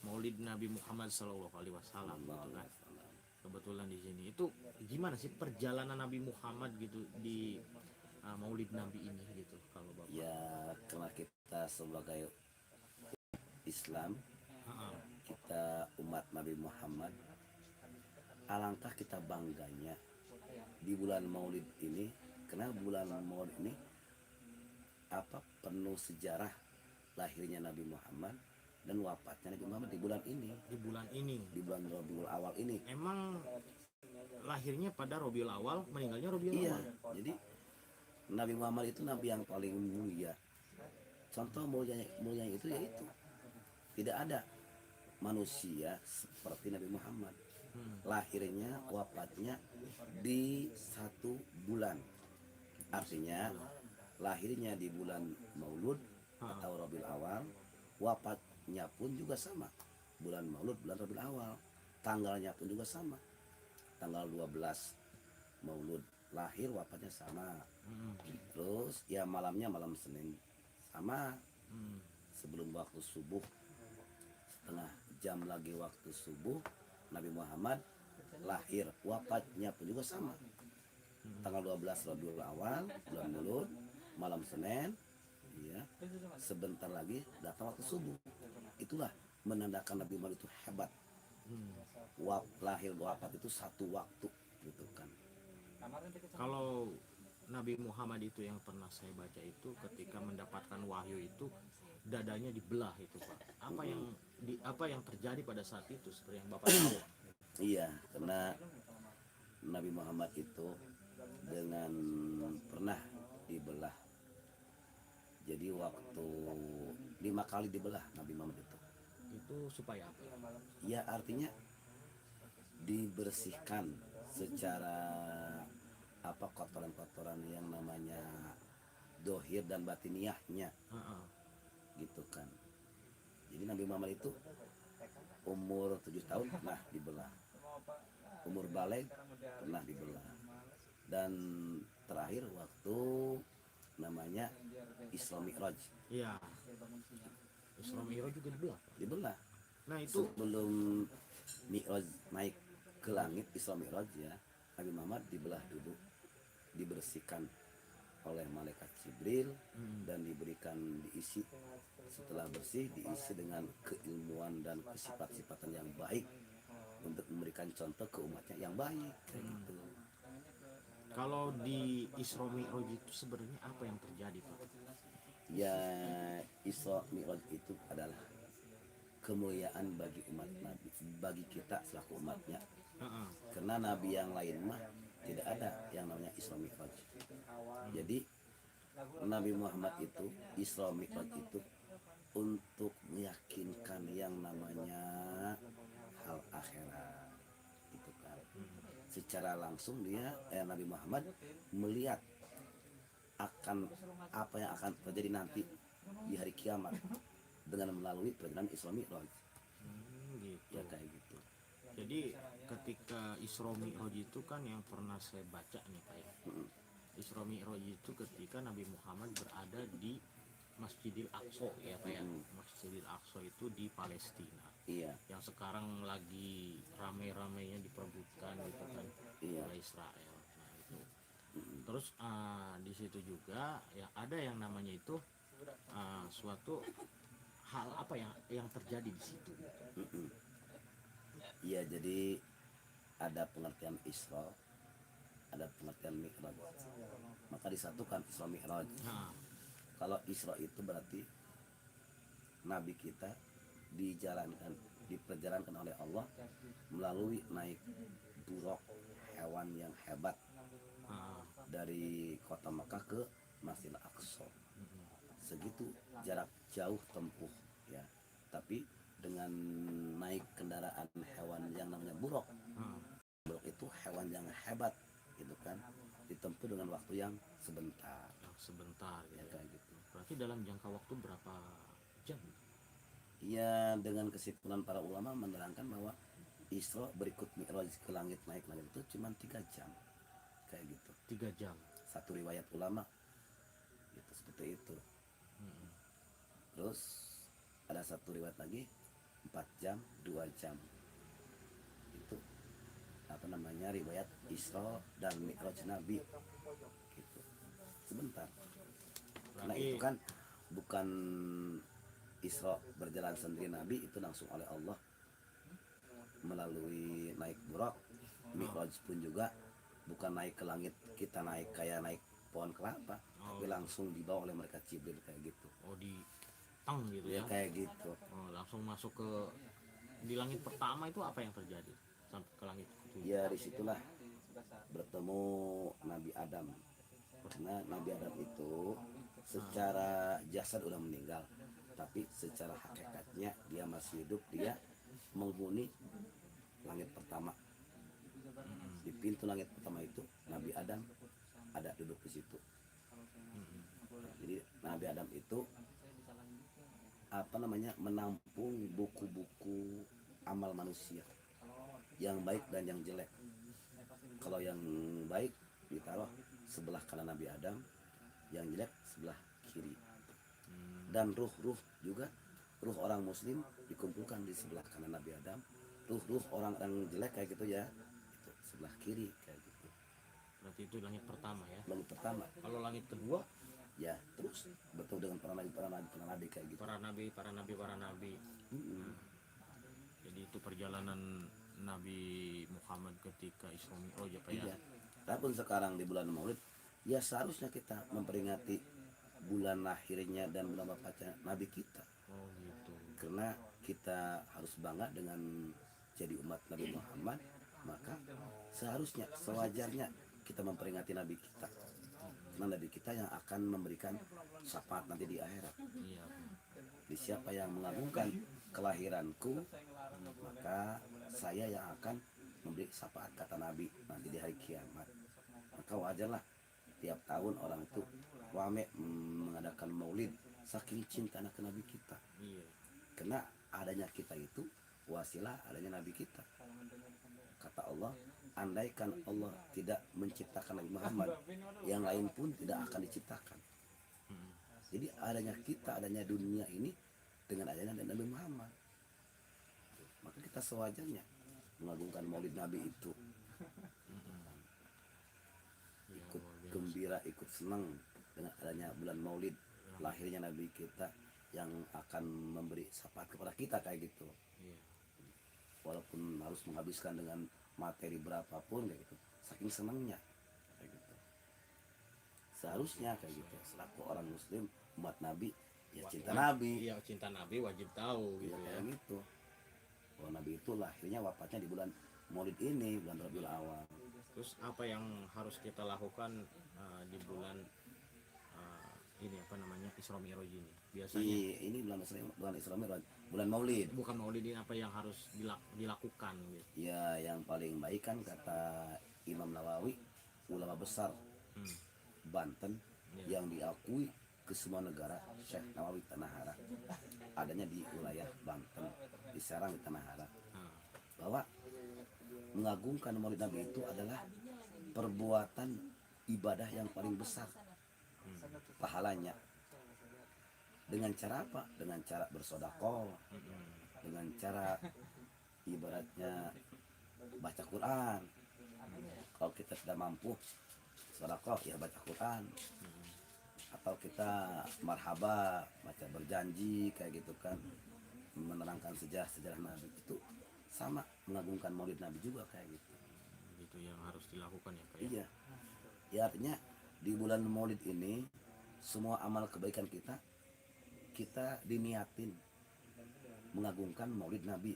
Maulid Nabi Muhammad Sallallahu Alaihi Wasallam gitu kan. Kebetulan di sini itu gimana sih perjalanan Nabi Muhammad gitu di Maulid Nabi ini gitu kalau Bapak? Ya karena kita sebagai Islam, kita umat Nabi Muhammad, alangkah kita bangganya di bulan Maulid ini, karena bulan Maulid ini penuh sejarah lahirnya Nabi Muhammad dan wafatnya Nabi Muhammad di bulan ini. Di bulan Rabiul Awal ini. Emang lahirnya pada Rabiul Awal, meninggalnya Rabiul Awal. Jadi Nabi Muhammad itu nabi yang paling mulia. Contoh mulianya itu yaitu tidak ada manusia seperti Nabi Muhammad. Lahirnya, wafatnya di satu bulan. Artinya lahirnya di bulan Maulud atau Rabiul Awal, wafatnya pun juga sama. Bulan Maulud, bulan Rabiul Awal. Tanggalnya pun juga sama. Tanggal 12 Maulud lahir, wafatnya sama. Terus ya malamnya malam Senin sama. Sebelum waktu subuh, setengah jam lagi waktu subuh, Nabi Muhammad lahir, wafatnya pun juga sama. Tanggal 12 Rabiul Awal, bulan Maulud, malam Senin, ya, sebentar lagi datang waktu subuh. Itulah menandakan Nabi Muhammad itu hebat. Lahir wafat itu satu waktu gitu kan. Kalau Nabi Muhammad itu yang pernah saya baca itu ketika mendapatkan wahyu itu dadanya dibelah itu Pak. Apa yang terjadi pada saat itu seperti yang Bapak tahu? Iya, karena Nabi Muhammad itu dengan pernah dibelah. Jadi waktu 5 kali dibelah Nabi Muhammad itu. Itu supaya apa? Ya artinya dibersihkan secara kotoran-kotoran yang namanya dohir dan batiniahnya, gitu kan. Jadi Nabi Muhammad itu umur 7 tahun pernah dibelah, umur balik pernah dibelah, dan terakhir waktu namanya Isra Mi'raj. Iya. Isra Mi'raj juga dibelah. Nah itu sebelum Mi'raj naik ke langit, Isra Mi'raj ya, Nabi Muhammad dibelah dulu, dibersihkan oleh malaikat Jibril dan diberikan diisi. Setelah bersih diisi dengan keilmuan dan kesifat-sifatan yang baik untuk memberikan contoh ke umatnya yang baik. Gitu. Kalau di Isra Mi'raj itu sebenarnya apa yang terjadi Pak? Ya Isra Mi'raj itu adalah kemuliaan bagi umat Nabi, bagi kita selaku umatnya. Karena Nabi yang lain mah tidak ada yang namanya Isra Mi'raj. Jadi Nabi Muhammad itu Isra Mi'raj itu untuk meyakinkan yang namanya hal akhirat itu kan. Secara langsung dia Nabi Muhammad melihat akan apa yang akan terjadi nanti di hari kiamat dengan melalui perjalanan Isra Mi'raj. Gitu. Ya kayak gitu. Jadi ketika Isra Mi'raj itu kan yang pernah saya baca nih Pak ya. Isra Mi'raj itu ketika Nabi Muhammad berada di Masjidil Aqsa ya Pak ya. Masjidil Aqsa itu di Palestina. Iya. Yang sekarang lagi rame-ramenya diperebutkan gitu kan Iya. oleh Israel. Nah itu. Terus di situ juga ya ada yang namanya itu suatu hal apa yang terjadi di situ. Iya, jadi ada pengertian Isra, ada pengertian Mi'raj. Maka disatukan Isra Mi'raj. Nah, Kalau Isra itu berarti Nabi kita diperjalankan oleh Allah melalui naik buruk hewan yang hebat dari kota Makkah ke Masjidil Aqsa. Segitu jarak jauh tempuh ya. Tapi dengan naik kendaraan hewan yang namanya buruk. Buruk itu hewan yang hebat gitu kan. Ditempuh dengan waktu yang sebentar. Sebentar Ya, kayak gitu. Berarti dalam jangka waktu berapa jam? Ya, dengan kesimpulan para ulama menerangkan bahwa Isra berikut Mi'raj ke langit naik langit itu cuma 3 jam. Kayak gitu. 3 jam. Satu riwayat ulama itu seperti itu. Terus ada satu riwayat lagi 4 jam 2 jam. Itu apa namanya riwayat Isra dan Mi'raj Nabi gitu. Sebentar. Karena itu kan bukan Isra berjalan sendiri Nabi, itu langsung oleh Allah melalui naik burak. Mi'raj pun juga bukan naik ke langit, kita naik kayak naik pohon kelapa, tapi langsung dibawa oleh mereka Jibril kayak gitu. Oh, di tang gitu ya. Kayak gitu. Oh, langsung masuk ke di langit pertama itu apa yang terjadi sampai ke langit ketujuh? Ya disitulah bertemu Nabi Adam. Karena Nabi Adam itu secara jasad udah meninggal, tapi secara hakikatnya dia masih hidup. Dia menghuni langit pertama. Di pintu langit pertama itu Nabi Adam ada duduk di situ. Jadi Nabi Adam itu apa namanya menampung buku-buku amal manusia yang baik dan yang jelek. Kalau yang baik ditaruh sebelah kanan Nabi Adam, yang jelek sebelah kiri. Dan ruh-ruh juga, ruh orang muslim dikumpulkan di sebelah kanan Nabi Adam, ruh-ruh orang yang jelek kayak gitu ya itu sebelah kiri kayak gitu. Berarti itu langit pertama ya. Langit pertama. Kalau langit kedua Ya terus bertemu dengan para nabi kayak gitu. para nabi. Jadi itu perjalanan Nabi Muhammad ketika Isra Mi'raj apa ya? Iya. Tapi sekarang di bulan Maulid, ya seharusnya kita memperingati bulan lahirnya dan bulan wafatnya Nabi kita. Oh gitu. Karena kita harus bangga dengan jadi umat Nabi Muhammad, maka seharusnya sewajarnya kita memperingati Nabi kita. Karena Nabi kita yang akan memberikan syafaat nanti di akhirat. Iya. Di siapa yang mengagungkan kelahiranku, maka saya yang akan memberi syafaat kata Nabi nanti di hari kiamat. Maka wajarlah tiap tahun orang itu rame mengadakan maulid saking cinta ke Nabi kita. Iya. Karena adanya kita itu wasilah adanya Nabi kita. Kata Allah, andaikan Allah tidak menciptakan Nabi Muhammad, yang lain pun tidak akan diciptakan. Jadi adanya kita, adanya dunia ini dengan adanya Nabi Muhammad. Maka kita sewajarnya mengagungkan maulid Nabi itu. Ikut gembira, ikut senang dengan adanya bulan maulid lahirnya Nabi kita yang akan memberi syafaat kepada kita kayak gitu. Iya. Walaupun harus menghabiskan dengan materi berapapun kayak gitu, saking senangnya kayak gitu. Seharusnya kayak gitu, selaku orang muslim umat Nabi ya cinta Nabi. Iya, cinta Nabi wajib tahu gitu Ya, ya. kayak gitu. Bahwa Nabi itu lahirnya wafatnya di bulan Maulid ini, bulan Rabiul Awal. Terus apa yang harus kita lakukan di bulan ini apa namanya Isra Mi'raj ini biasanya Ini bulan Isra Mi'raj, bulan Maulid. bukan maulidin apa yang harus dilakukan gitu. Ya, yang paling baik kan kata Imam Nawawi, ulama besar Hmm. Banten Ya. yang diakui ke semua negara, Syekh Nawawi Tanah Hara, adanya di wilayah Banten, di Serang di Tanah Hara, Nah, bahwa mengagungkan Maulid Nabi itu adalah perbuatan ibadah yang paling besar pahalanya. Dengan cara apa? Dengan cara bersedekah, dengan cara ibaratnya baca Quran. Kalau kita tidak mampu sedekah, ya baca Quran. Atau kita marhaba, baca berjanji kayak gitu kan, menerangkan sejarah Nabi, itu sama mengagungkan Maulid Nabi juga kayak gitu. gitu yang harus dilakukan ya Pak ya. Iya, ya artinya di bulan Maulid ini semua amal kebaikan kita diniatin mengagungkan Maulid Nabi.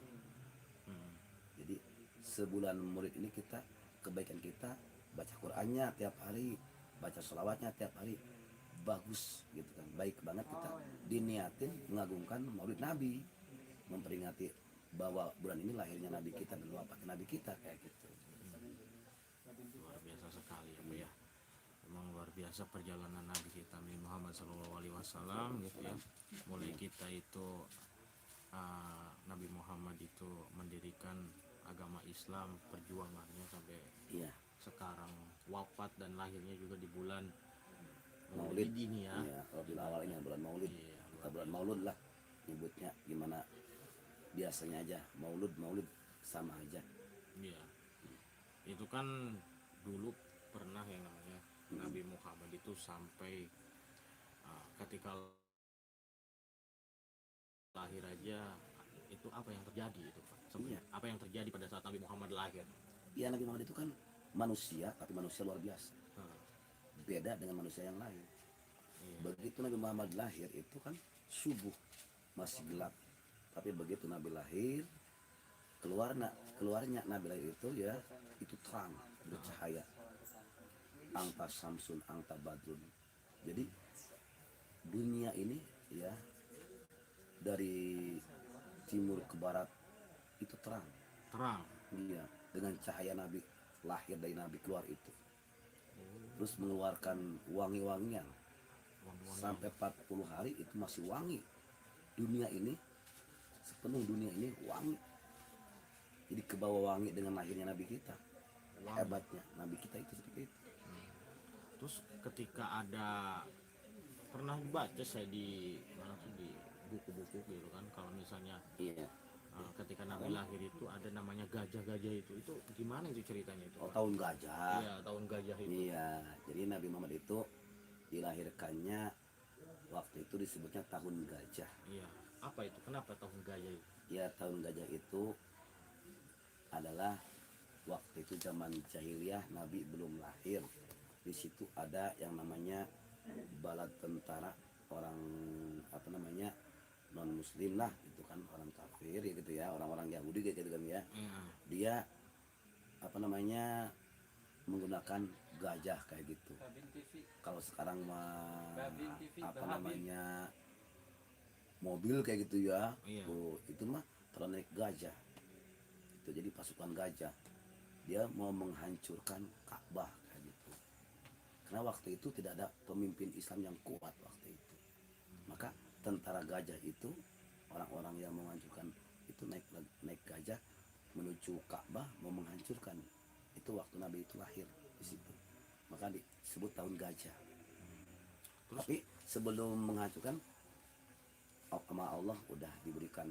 Hmm. Jadi sebulan Maulid ini kita, kebaikan kita, baca Qurannya tiap hari, baca sholawatnya tiap hari, bagus gitu kan, baik banget kita diniatin mengagungkan Maulid Nabi, memperingati bahwa bulan ini lahirnya Nabi kita dan wafatnya Nabi kita kayak gitu. Luar biasa sekali ya Pak ya. Emang luar biasa perjalanan Nabi kita Nabi Muhammad SAW gitu ya. Mulai kita itu Nabi Muhammad itu mendirikan agama Islam, perjuangannya sampai Iya, sekarang wafat dan lahirnya juga di bulan Maulid ini ya. iya, kalau di awal ini bulan Maulid, Iya, kita bulan Maulud lah nyebutnya, gimana biasanya aja Maulud sama aja. iya. Itu kan dulu pernah yang namanya Nabi Muhammad itu sampai ketika lahir aja itu apa yang terjadi itu Pak? Iya. Apa yang terjadi pada saat Nabi Muhammad lahir? Ya, Nabi Muhammad itu kan manusia, tapi manusia luar biasa, Nah, beda dengan manusia yang lain. iya. Begitu Nabi Muhammad lahir itu kan subuh, masih gelap, tapi begitu Nabi lahir, keluarnya Nabi lahir itu ya, itu terang, bercahaya. Angta Samsun, angta Badrun. Jadi dunia ini ya, dari timur ke barat itu terang. Terang. Iya, dengan cahaya Nabi lahir dari Nabi keluar itu, terus mengeluarkan wangi-wangian Wangi-wangi. sampai 40 hari itu masih wangi. Dunia ini, sepenuh dunia ini wangi. Jadi kebawa wangi dengan lahirnya Nabi kita. Wangi. Hebatnya Nabi kita itu seperti itu. Terus ketika ada pernah baca saya di mana tuh di buku-buku gitu kan kalau misalnya Iya. ketika Nabi lahir itu ada namanya gajah-gajah itu gimana itu ceritanya itu Oh, Pak? tahun gajah. Iya tahun gajah itu. Iya, jadi Nabi Muhammad itu dilahirkannya waktu itu disebutnya tahun gajah. Iya. Apa itu? Kenapa tahun gajah itu? Ya, tahun gajah itu adalah waktu itu zaman jahiliyah, Nabi belum lahir. Di situ ada yang namanya bala tentara, orang apa namanya, non muslim lah, itu kan orang kafir ya gitu ya, orang-orang Yahudi kayak gitu kan ya. Iya. Dia apa namanya, menggunakan gajah kayak gitu. Kalau sekarang mah apa namanya, mobil kayak gitu ya. Iya. Oh, itu mah kalau naik gajah. Itu jadi pasukan gajah. Dia mau menghancurkan Ka'bah kayak gitu. Karena waktu itu tidak ada pemimpin Islam yang kuat waktu itu. Maka tentara gajah itu, orang-orang yang menghancurkan itu naik gajah menuju Ka'bah mau menghancurkan. Itu waktu Nabi itu lahir di situ. Maka disebut tahun gajah. Terus? Tapi sebelum menghancurkan, sama Allah udah diberikan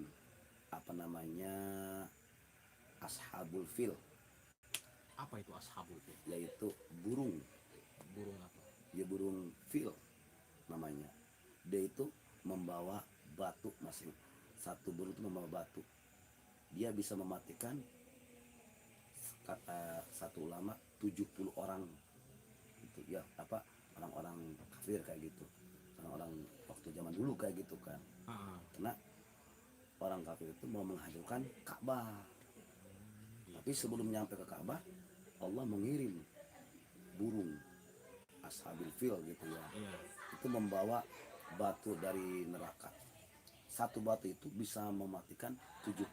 apa namanya, ashabul fil, Apa itu ashabul fil? yaitu burung. Burung apa? Ya, burung fil namanya. Dia itu membawa batu, masing satu burung itu membawa batu. Dia bisa mematikan, kata satu ulama, 70 orang itu ya, apa, orang-orang kafir kayak gitu, orang-orang waktu zaman dulu kayak gitu kan. Karena orang kafir itu mau menghancurkan Ka'bah. Tapi sebelum nyampe ke Ka'bah, Allah mengirim burung ashabil fil gitu ya. Iya. itu membawa batu dari neraka. Satu batu itu bisa mematikan 70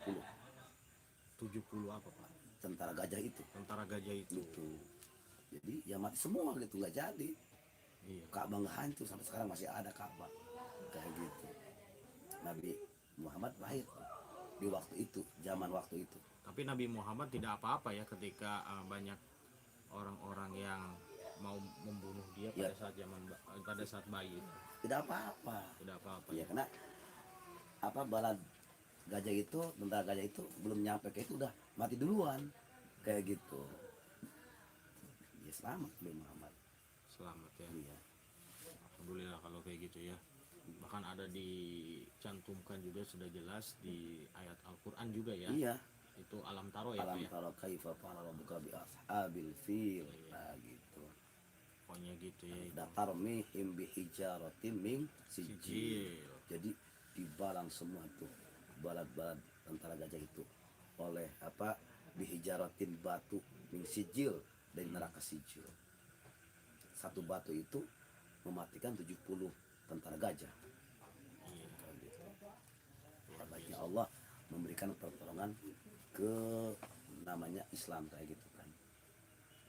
70 apa Pak? tentara gajah itu. Tentara gajah itu. Gitu. Jadi ya mati semua gitu, nggak jadi. Iya. Ka'bah nggak hancur, sampai sekarang masih ada Ka'bah kayak gitu. Nabi Muhammad lahir di waktu itu, zaman waktu itu. Tapi Nabi Muhammad tidak apa-apa ya ketika banyak orang-orang yang mau membunuh dia pada Ya. saat pada saat bayi itu. Tidak apa-apa. Tidak apa-apa Ya ya. karena apa, bala gajah itu, tentara gajah itu belum nyampe ke itu udah mati duluan kayak gitu. Ya selamat Nabi Muhammad. Selamat ya. Iya. Alhamdulillah kalau kayak gitu ya. Bahkan ada dicantumkan juga sudah jelas di ayat Al-Qur'an juga ya. Iya. Itu alam taro ya Pak Alam ya. tara kaifa fa'ala rabbuka bi ashabil fil. Nah, gitu. Pokoknya gitu ya. Itu. Datarmihim bi hijaratin min sijil. Sijil. Jadi dibalang semua tuh balad-balad tentara gajah itu oleh apa, bihijaratin batu min sijil, dari neraka sijil. Satu batu itu mematikan 70 tentara gajah. Iya. Kayak gitu. Baiknya Allah memberikan pertolongan ke namanya Islam kayak gitu kan.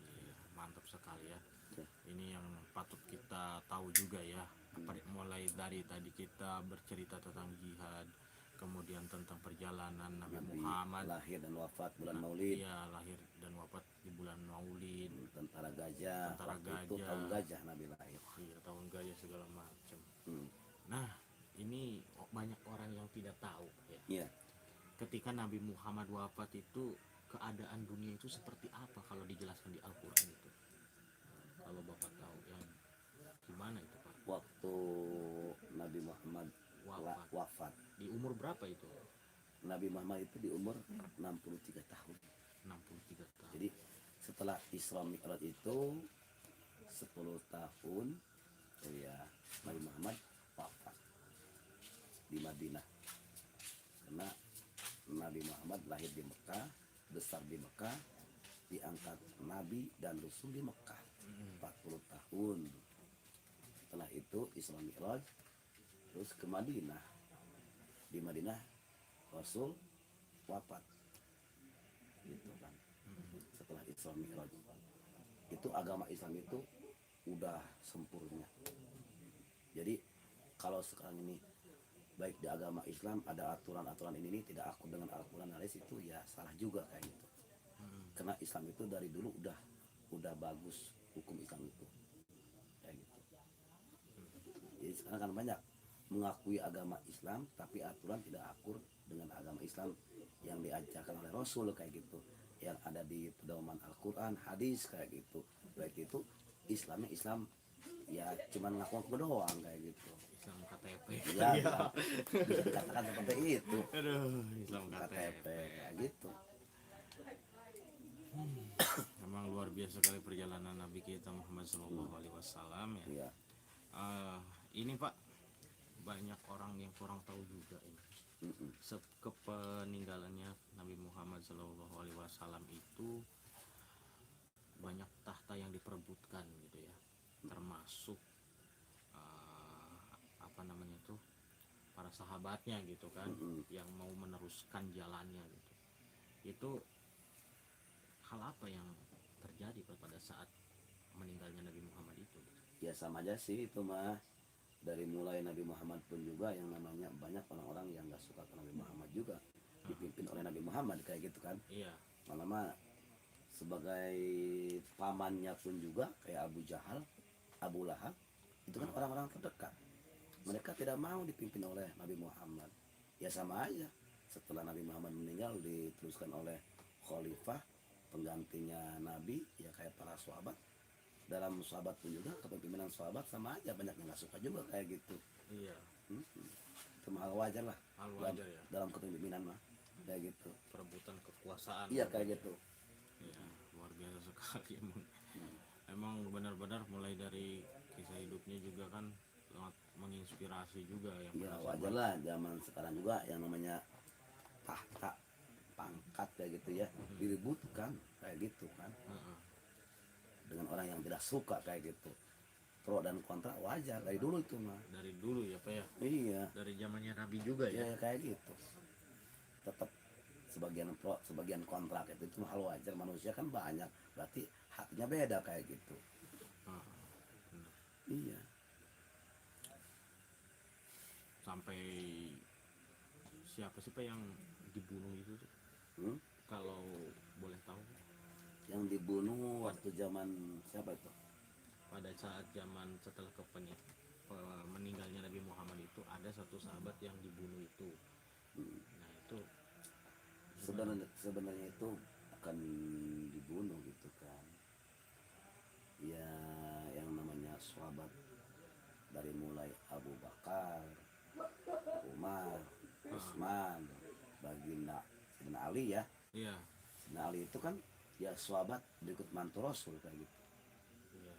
Iya, mantap sekali ya. Ya. Ini yang patut kita tahu juga ya. Mulai dari tadi kita bercerita tentang jihad, kemudian tentang perjalanan Nabi Muhammad lahir dan wafat bulan Maulid. Iya, lahir dan wafat di bulan Maulid. Tentara gajah, Tentara waktu itu gajah. tahun gajah Nabi lahir. Iya, tahun gajah segala macam. Hmm. Nah, ini banyak orang yang tidak tahu ya. Iya. Ketika Nabi Muhammad wafat itu keadaan dunia itu seperti apa kalau dijelaskan di Al-Qur'an itu? Kalau Bapak tahu yang gimana itu Pak? Waktu Nabi Muhammad wafat. Di umur berapa itu? Nabi Muhammad itu di umur 63 tahun. 63 tahun. Jadi setelah Isra Mi'raj itu 10 tahun ya Nabi Muhammad wafat di Madinah. Karena Nabi Muhammad lahir di Mekah, besar di Mekah, diangkat Nabi dan Rasul di Mekah 40 tahun. Setelah itu Isra Mi'raj, terus ke Madinah. Di Madinah Rasul wafat gitu kan. Setelah Isra Mi'raj itu agama Islam itu udah sempurna. Jadi kalau sekarang ini baik di agama Islam ada aturan-aturan ini tidak akur dengan Al-Quran, itu ya salah juga kayak gitu. Karena Islam itu dari dulu udah bagus hukum Islam itu kayak gitu. Jadi sekarang kan banyak mengakui agama Islam tapi aturan tidak akur dengan agama Islam yang diajarkan oleh Rasul kayak gitu, yang ada di pedoman Al-Quran, hadis kayak gitu. Baik itu Islamnya Islam ya cuman ngaku-ngaku doang kayak gitu. Islam KTP. Ya, bisa dikatakan seperti itu. Aduh, Islam KTP. KTP kayak gitu. Memang luar biasa sekali perjalanan Nabi kita Muhammad SAW ya. Iya. Ini Pak, banyak orang yang kurang tahu juga ini. Kepeninggalannya Nabi Muhammad SAW itu banyak tahta yang diperebutkan gitu ya, termasuk apa namanya itu para sahabatnya gitu kan, yang mau meneruskan jalannya gitu. Itu hal apa yang terjadi pada saat meninggalnya Nabi Muhammad itu? Ya sama aja sih itu mah. Dari mulai Nabi Muhammad pun juga yang namanya banyak orang-orang yang gak suka ke Nabi Muhammad juga dipimpin oleh Nabi Muhammad kayak gitu kan. Iya. Malah mah sebagai pamannya pun juga kayak Abu Jahal, Abu Lahab itu kan orang-orang terdekat. Mereka tidak mau dipimpin oleh Nabi Muhammad. Ya sama aja. Setelah Nabi Muhammad meninggal diteruskan oleh khalifah penggantinya Nabi ya kayak para sahabat. Dalam sahabat pun juga kepemimpinan sahabat sama aja banyak yang nggak suka juga kayak gitu. Iya. Itu hal wajar lah. Hal wajar ya. Dalam kepemimpinan mah kayak gitu. Perebutan kekuasaan. Iya kayak gitu. Iya, luar biasa sekali emang. Emang benar-benar mulai dari kisah hidupnya juga kan sangat menginspirasi juga yang Ya wajar lah zaman sekarang juga yang namanya tahta pangkat kayak gitu ya diributkan kayak gitu kan dengan orang yang tidak suka kayak gitu. pro dan kontra wajar dari dulu itu mah. Dari dulu ya Pak ya, Iya, dari zamannya Nabi juga ya ya. kayak gitu. Tetap sebagian pro, sebagian kontra gitu, itu hal wajar. Manusia kan banyak, berarti hatinya beda kayak gitu. Ah, benar. Iya. Sampai siapa sih Pak yang dibunuh itu tuh? Hmm? Kalau boleh tahu, Yang dibunuh waktu zaman siapa itu? pada saat zaman setelah meninggalnya Nabi Muhammad itu ada satu sahabat yang dibunuh itu. Hmm. Nah itu Sebenarnya itu akan dibunuh gitu kan. Ya, yang namanya sahabat dari mulai Abu Bakar, Umar, Utsman, baginda Sayyidina Ali ya. iya, Sayyidina Ali itu kan ya sahabat berikut mantu Rasul kayak gitu. iya,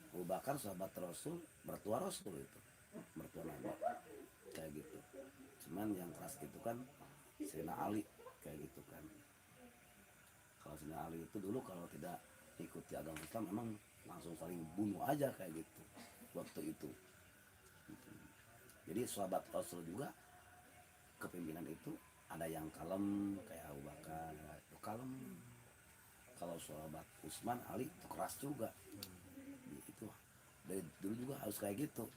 Abu Bakar sahabat Rasul, mertua Rasul itu, mertua Nabi kayak gitu. Cuman yang keras gitu kan Sayyidina Ali kayak gitu kan. Kalau Sayyidina Ali itu dulu kalau tidak ikuti agama Islam memang langsung saling bunuh aja kayak gitu waktu itu. Jadi sahabat Rasul juga kepemimpinan itu ada yang kalem kayak Abu Bakar itu kalem. Kalau sahabat Utsman Ali itu keras juga. Itu dari dulu juga harus kayak gitu.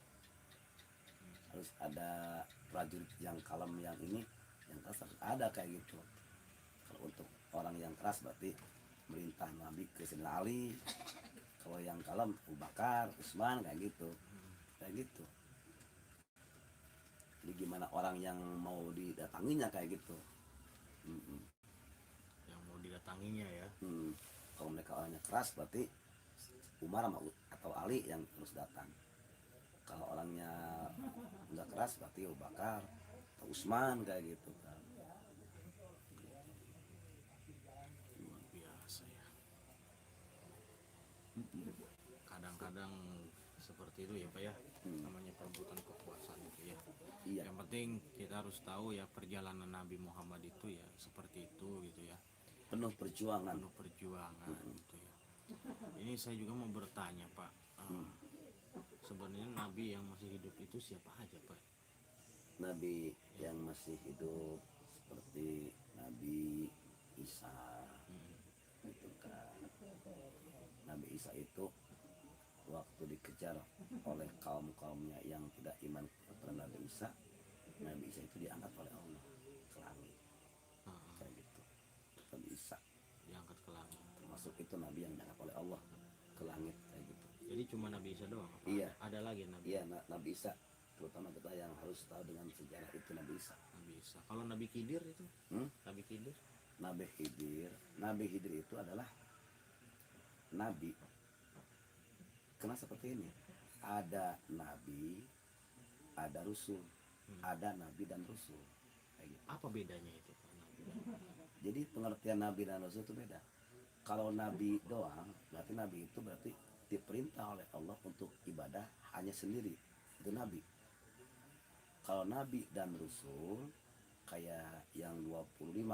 Harus ada prajurit yang kalem, yang ini yang keras harus ada kayak gitu. Kalau untuk orang yang keras berarti merintah Nabi ke Sayyidina Ali. Kalau yang kalem Abu Bakar, Utsman kayak gitu. Kayak gitu. Jadi gimana orang yang mau didatanginya kayak gitu. Mm-mm. yang mau didatanginya ya. Kalau mereka orangnya keras berarti Umar atau Ali yang harus datang. Kalau orangnya nggak keras berarti Abu Bakar atau Utsman kayak gitu kan. Luar biasa ya. Kadang-kadang seperti itu ya Pak ya, namanya perebutan kekuasaan itu ya. Iya, Yang penting kita harus tahu ya perjalanan Nabi Muhammad itu ya seperti itu gitu ya, penuh perjuangan. penuh perjuangan gitu ya. Ini saya juga mau bertanya Pak, sebenarnya Nabi yang masih hidup itu siapa aja Pak? Nabi yang masih hidup seperti Nabi Isa gitu kan. Nabi Isa itu waktu dikejar oleh kaum-kaumnya yang tidak iman kepada Nabi Isa, Nabi Isa itu diangkat oleh Allah ke langit kayak gitu. Nabi Isa Diangkat ke langit. termasuk itu Nabi yang diangkat oleh Allah ke langit kayak gitu. Jadi cuma Nabi Isa doang? Apa Iya. Ada lagi Nabi? Iya, Nabi Isa terutama kita yang harus tahu dengan sejarah itu Nabi Isa. Nabi Isa. Kalau Nabi Khidir itu? Nabi Khidir? Nabi Khidir itu adalah nabi. Karena seperti ini, ada nabi, ada rasul, ada nabi dan rasul. Kayak gitu. Apa bedanya itu Pak? Nabi? Jadi pengertian nabi dan rasul itu beda. Kalau nabi doang, berarti nabi itu berarti diperintah oleh Allah untuk ibadah hanya sendiri. Itu nabi. Kalau nabi dan rasul kayak yang 25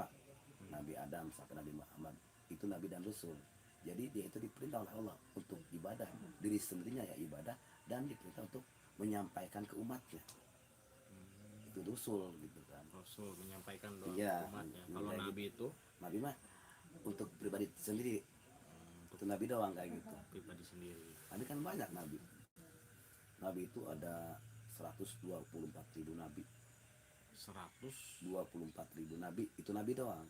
Nabi Adam sampai Nabi Muhammad itu nabi dan rasul. Jadi dia itu diperintah oleh Allah untuk ibadah diri sendirinya ya ibadah dan diperintah untuk menyampaikan ke umatnya. Itu rasul gitu kan. Rasul menyampaikan doa Iya, umatnya. Kalau kayak Nabi itu Nabi mah untuk pribadi sendiri. Itu nabi doang kayak gitu. pribadi sendiri. Nabi kan banyak nabi. Nabi itu ada 124.000 nabi. 24.000 nabi itu nabi doang.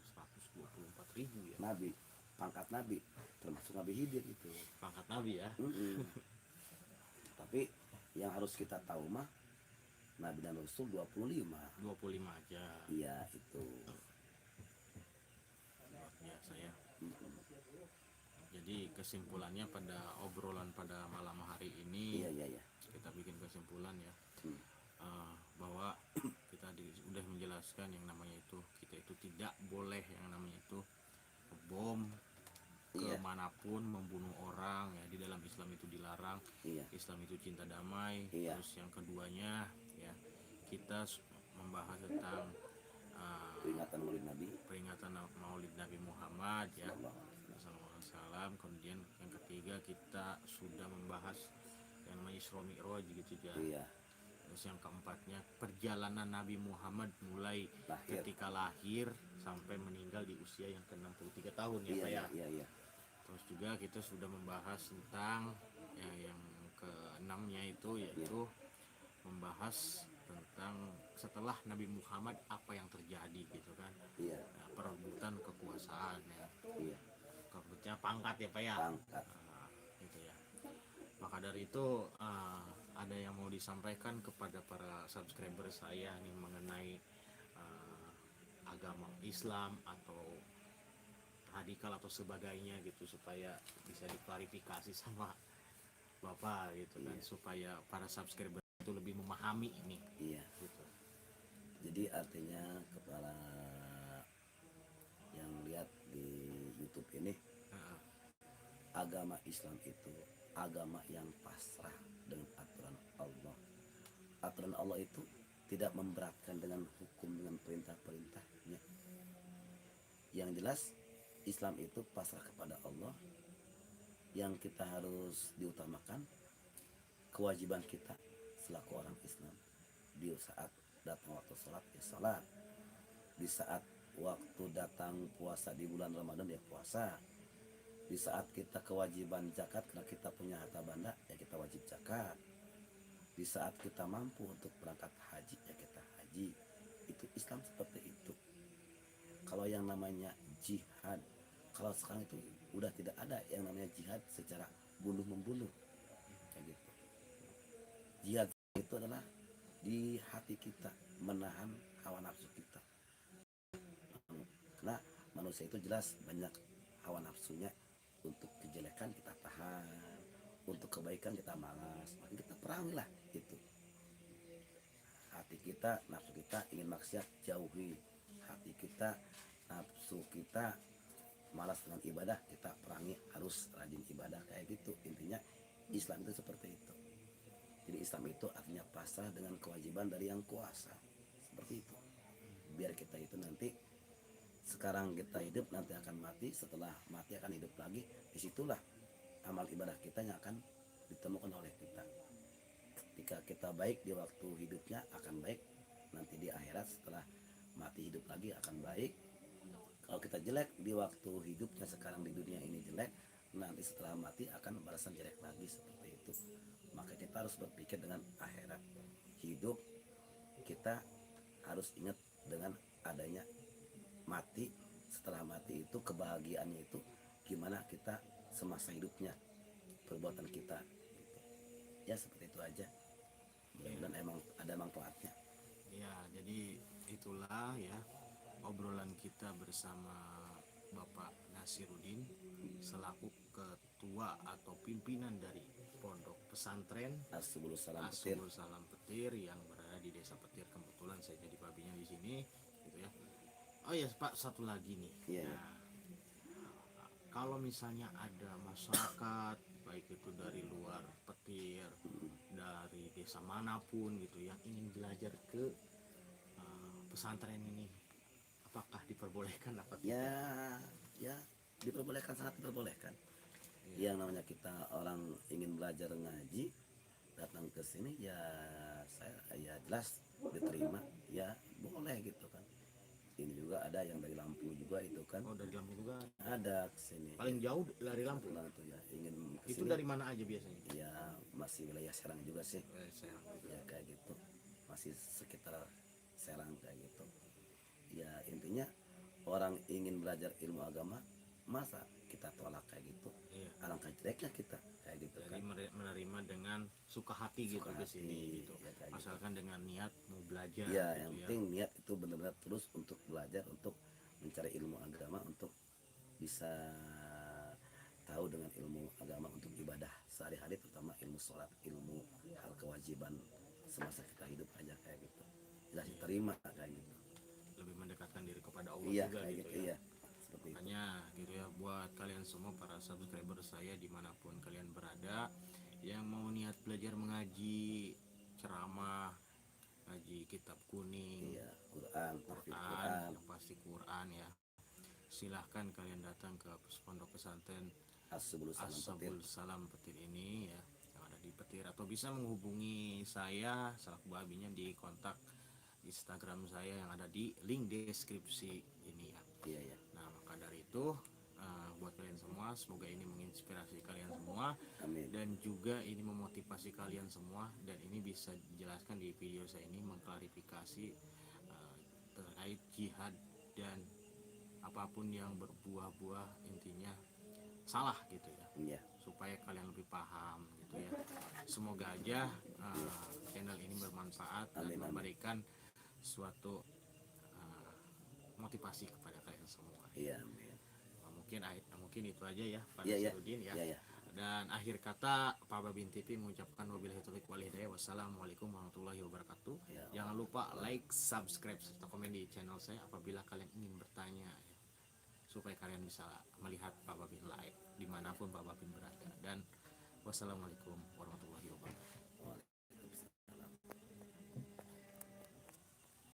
124.000 ya. Nabi, pangkat nabi, termasuk Nabi Khidir itu. Pangkat Nabi ya. Tapi yang harus kita tahu mah Nabi dan Rasul 25. 25 aja. Iya itu. Luar biasa ya. Jadi kesimpulannya pada obrolan pada malam hari ini Iya. kita bikin kesimpulan ya, bahwa kita udah menjelaskan yang namanya itu kita itu tidak boleh yang namanya itu bom Iya. kemanapun, membunuh orang ya, di dalam Islam itu dilarang. Iya. Islam itu cinta damai. Iya. Terus yang keduanya ya kita membahas tentang Peringatan Maulid Nabi. peringatan Maulid Nabi Muhammad ya Sallallahu alaihi wasallam. SAW. Islam. Kemudian yang ketiga kita sudah membahas yang namanya Isra Mi'raj gitu ya. Iya, Terus yang keempatnya perjalanan Nabi Muhammad mulai lahir. ketika lahir sampai meninggal di usia yang ke-63 tahun ya Iya, Pak ya. iya, iya. Terus juga kita sudah membahas tentang ya, yang keenamnya itu yaitu membahas tentang setelah Nabi Muhammad apa yang terjadi gitu kan. Iya, Ya, perebutan kekuasaan ya. iya. Kebetulan pangkat ya Pak ya. Pangkat. Gitu ya. Maka dari itu ada yang mau disampaikan kepada para subscriber saya nih mengenai agama Islam atau radikal atau sebagainya gitu supaya bisa diklarifikasi sama Bapak gitu kan, supaya para subscriber itu lebih memahami ini Iya. gitu. Jadi artinya kepala yang lihat di YouTube ini, Heeh. agama Islam itu agama yang pasrah dengan aturan Allah. Aturan Allah itu tidak memberatkan dengan hukum, dengan perintah-perintahnya. Yang jelas Islam itu pasrah kepada Allah. Yang kita harus diutamakan kewajiban kita selaku orang Islam. Di saat datang waktu sholat ya sholat, di saat waktu datang puasa di bulan Ramadan ya puasa, di saat kita kewajiban zakat karena kita punya harta benda ya kita wajib zakat, di saat kita mampu untuk berangkat haji ya kita haji. Itu Islam seperti itu. Kalau yang namanya jihad, kalau sekarang itu udah tidak ada yang namanya jihad secara bunuh membunuh kayak gitu. Jihad itu adalah di hati kita, menahan hawa nafsu kita. Karena manusia itu jelas banyak hawa nafsunya. Untuk kejelekan kita tahan, untuk kebaikan kita malas, maka kita perangilah itu. Hati kita, nafsu kita ingin maksiat jauhi. Hati kita, nafsu kita malas dengan ibadah, kita perangi, harus rajin ibadah kayak gitu. Intinya Islam itu seperti itu. Jadi Islam itu artinya pasrah dengan kewajiban dari yang kuasa. Seperti itu. Biar kita itu nanti sekarang kita hidup nanti akan mati, setelah mati akan hidup lagi. Disitulah amal ibadah kita yang akan ditemukan oleh kita. Ketika kita baik di waktu hidupnya akan baik, nanti di akhirat setelah mati hidup lagi akan baik. Kalau kita jelek di waktu hidupnya sekarang di dunia ini jelek, nanti setelah mati akan balasan jelek lagi, seperti itu. Maka kita harus berpikir dengan akhirat. Hidup kita harus ingat dengan adanya mati. Setelah mati itu kebahagiaannya itu gimana kita semasa hidupnya, perbuatan kita gitu. Ya seperti itu aja. Mudah-mudahan emang ada manfaatnya. Ya, jadi itulah ya obrolan kita bersama Bapak Nasiruddin selaku ketua atau pimpinan dari Pondok Pesantren As-Subul Salam Petir. Asubul Salam Petir yang berada di Desa Petir. Kebetulan saya jadi babinya di sini gitu ya. Oh ya Pak, satu lagi nih. Iya. Nah, kalau misalnya ada masyarakat baik itu dari luar Petir, dari desa manapun gitu yang ingin belajar ke pesantren ini, apakah diperbolehkan apa tidak? Ya diperbolehkan, sangat diperbolehkan. Yang namanya kita orang ingin belajar ngaji datang ke sini ya saya ya jelas diterima, ya boleh gitu kan. Ini juga ada yang dari Lampung juga itu kan. Oh, dari Lampung juga. Ada kesini. Paling jauh dari Lampung. Pulang itu ya ingin kesini. Itu dari mana aja biasanya? Ya masih wilayah Serang juga sih. Serang. Ya kayak gitu. Masih sekitar Serang kayak gitu. Ya intinya orang ingin belajar ilmu agama, masa kita tolak kayak gitu? Iya. Alangkah jeleknya kita kayak gitu Jadi kan. menerima dengan suka hati gitu Suka ke hati, sini gitu. ya kayak gitu. Asalkan dengan niat mau belajar Ya gitu yang ya. penting niat itu benar-benar terus untuk belajar, untuk mencari ilmu agama, untuk bisa tahu dengan ilmu agama untuk ibadah sehari-hari, terutama ilmu sholat, ilmu hal kewajiban semasa kita hidup aja kayak gitu. Jelas diterima kayak gitu. Lebih mendekatkan diri kepada Allah Iya juga kayak gitu gitu, ya. iya seperti itu. Makanya gitu ya, buat kalian semua para subscriber saya dimanapun kalian berada yang mau niat belajar mengaji, ceramah, ngaji kitab kuning, Iya, Quran, tahfidz Quran, Quran. yang pasti Quran ya. Silahkan kalian datang ke pondok pesantren Asbul Salam Petir. Ashabul Salam Petir ini ya, yang ada di Petir, atau bisa menghubungi saya selaku babinya di kontak Instagram saya yang ada di link deskripsi ini ya. Iya ya. Nah maka dari itu buat kalian semua, semoga ini menginspirasi kalian semua, Amin. dan juga ini memotivasi kalian semua, dan ini bisa dijelaskan di video saya ini mengklarifikasi terkait jihad dan apapun yang berbuah-buah intinya salah gitu ya, Iya. supaya kalian lebih paham gitu ya. Semoga aja channel ini bermanfaat dan Amin, amin. memberikan suatu motivasi kepada kalian semua. Iya, amin. Mungkin itu aja ya Pak Iya, iya. Nasruddin ya. Iya, iya. Dan akhir kata Pak Babin TV mengucapkan wabillahi taufiq wal hidayah. Wassalamualaikum warahmatullahi wabarakatuh. Ya. Jangan lupa like, subscribe serta komen di channel saya apabila kalian ingin bertanya ya, supaya kalian bisa melihat Pak Babin live dimanapun Pak Babin berada. Dan wassalamualaikum warahmatullahi wabarakatuh.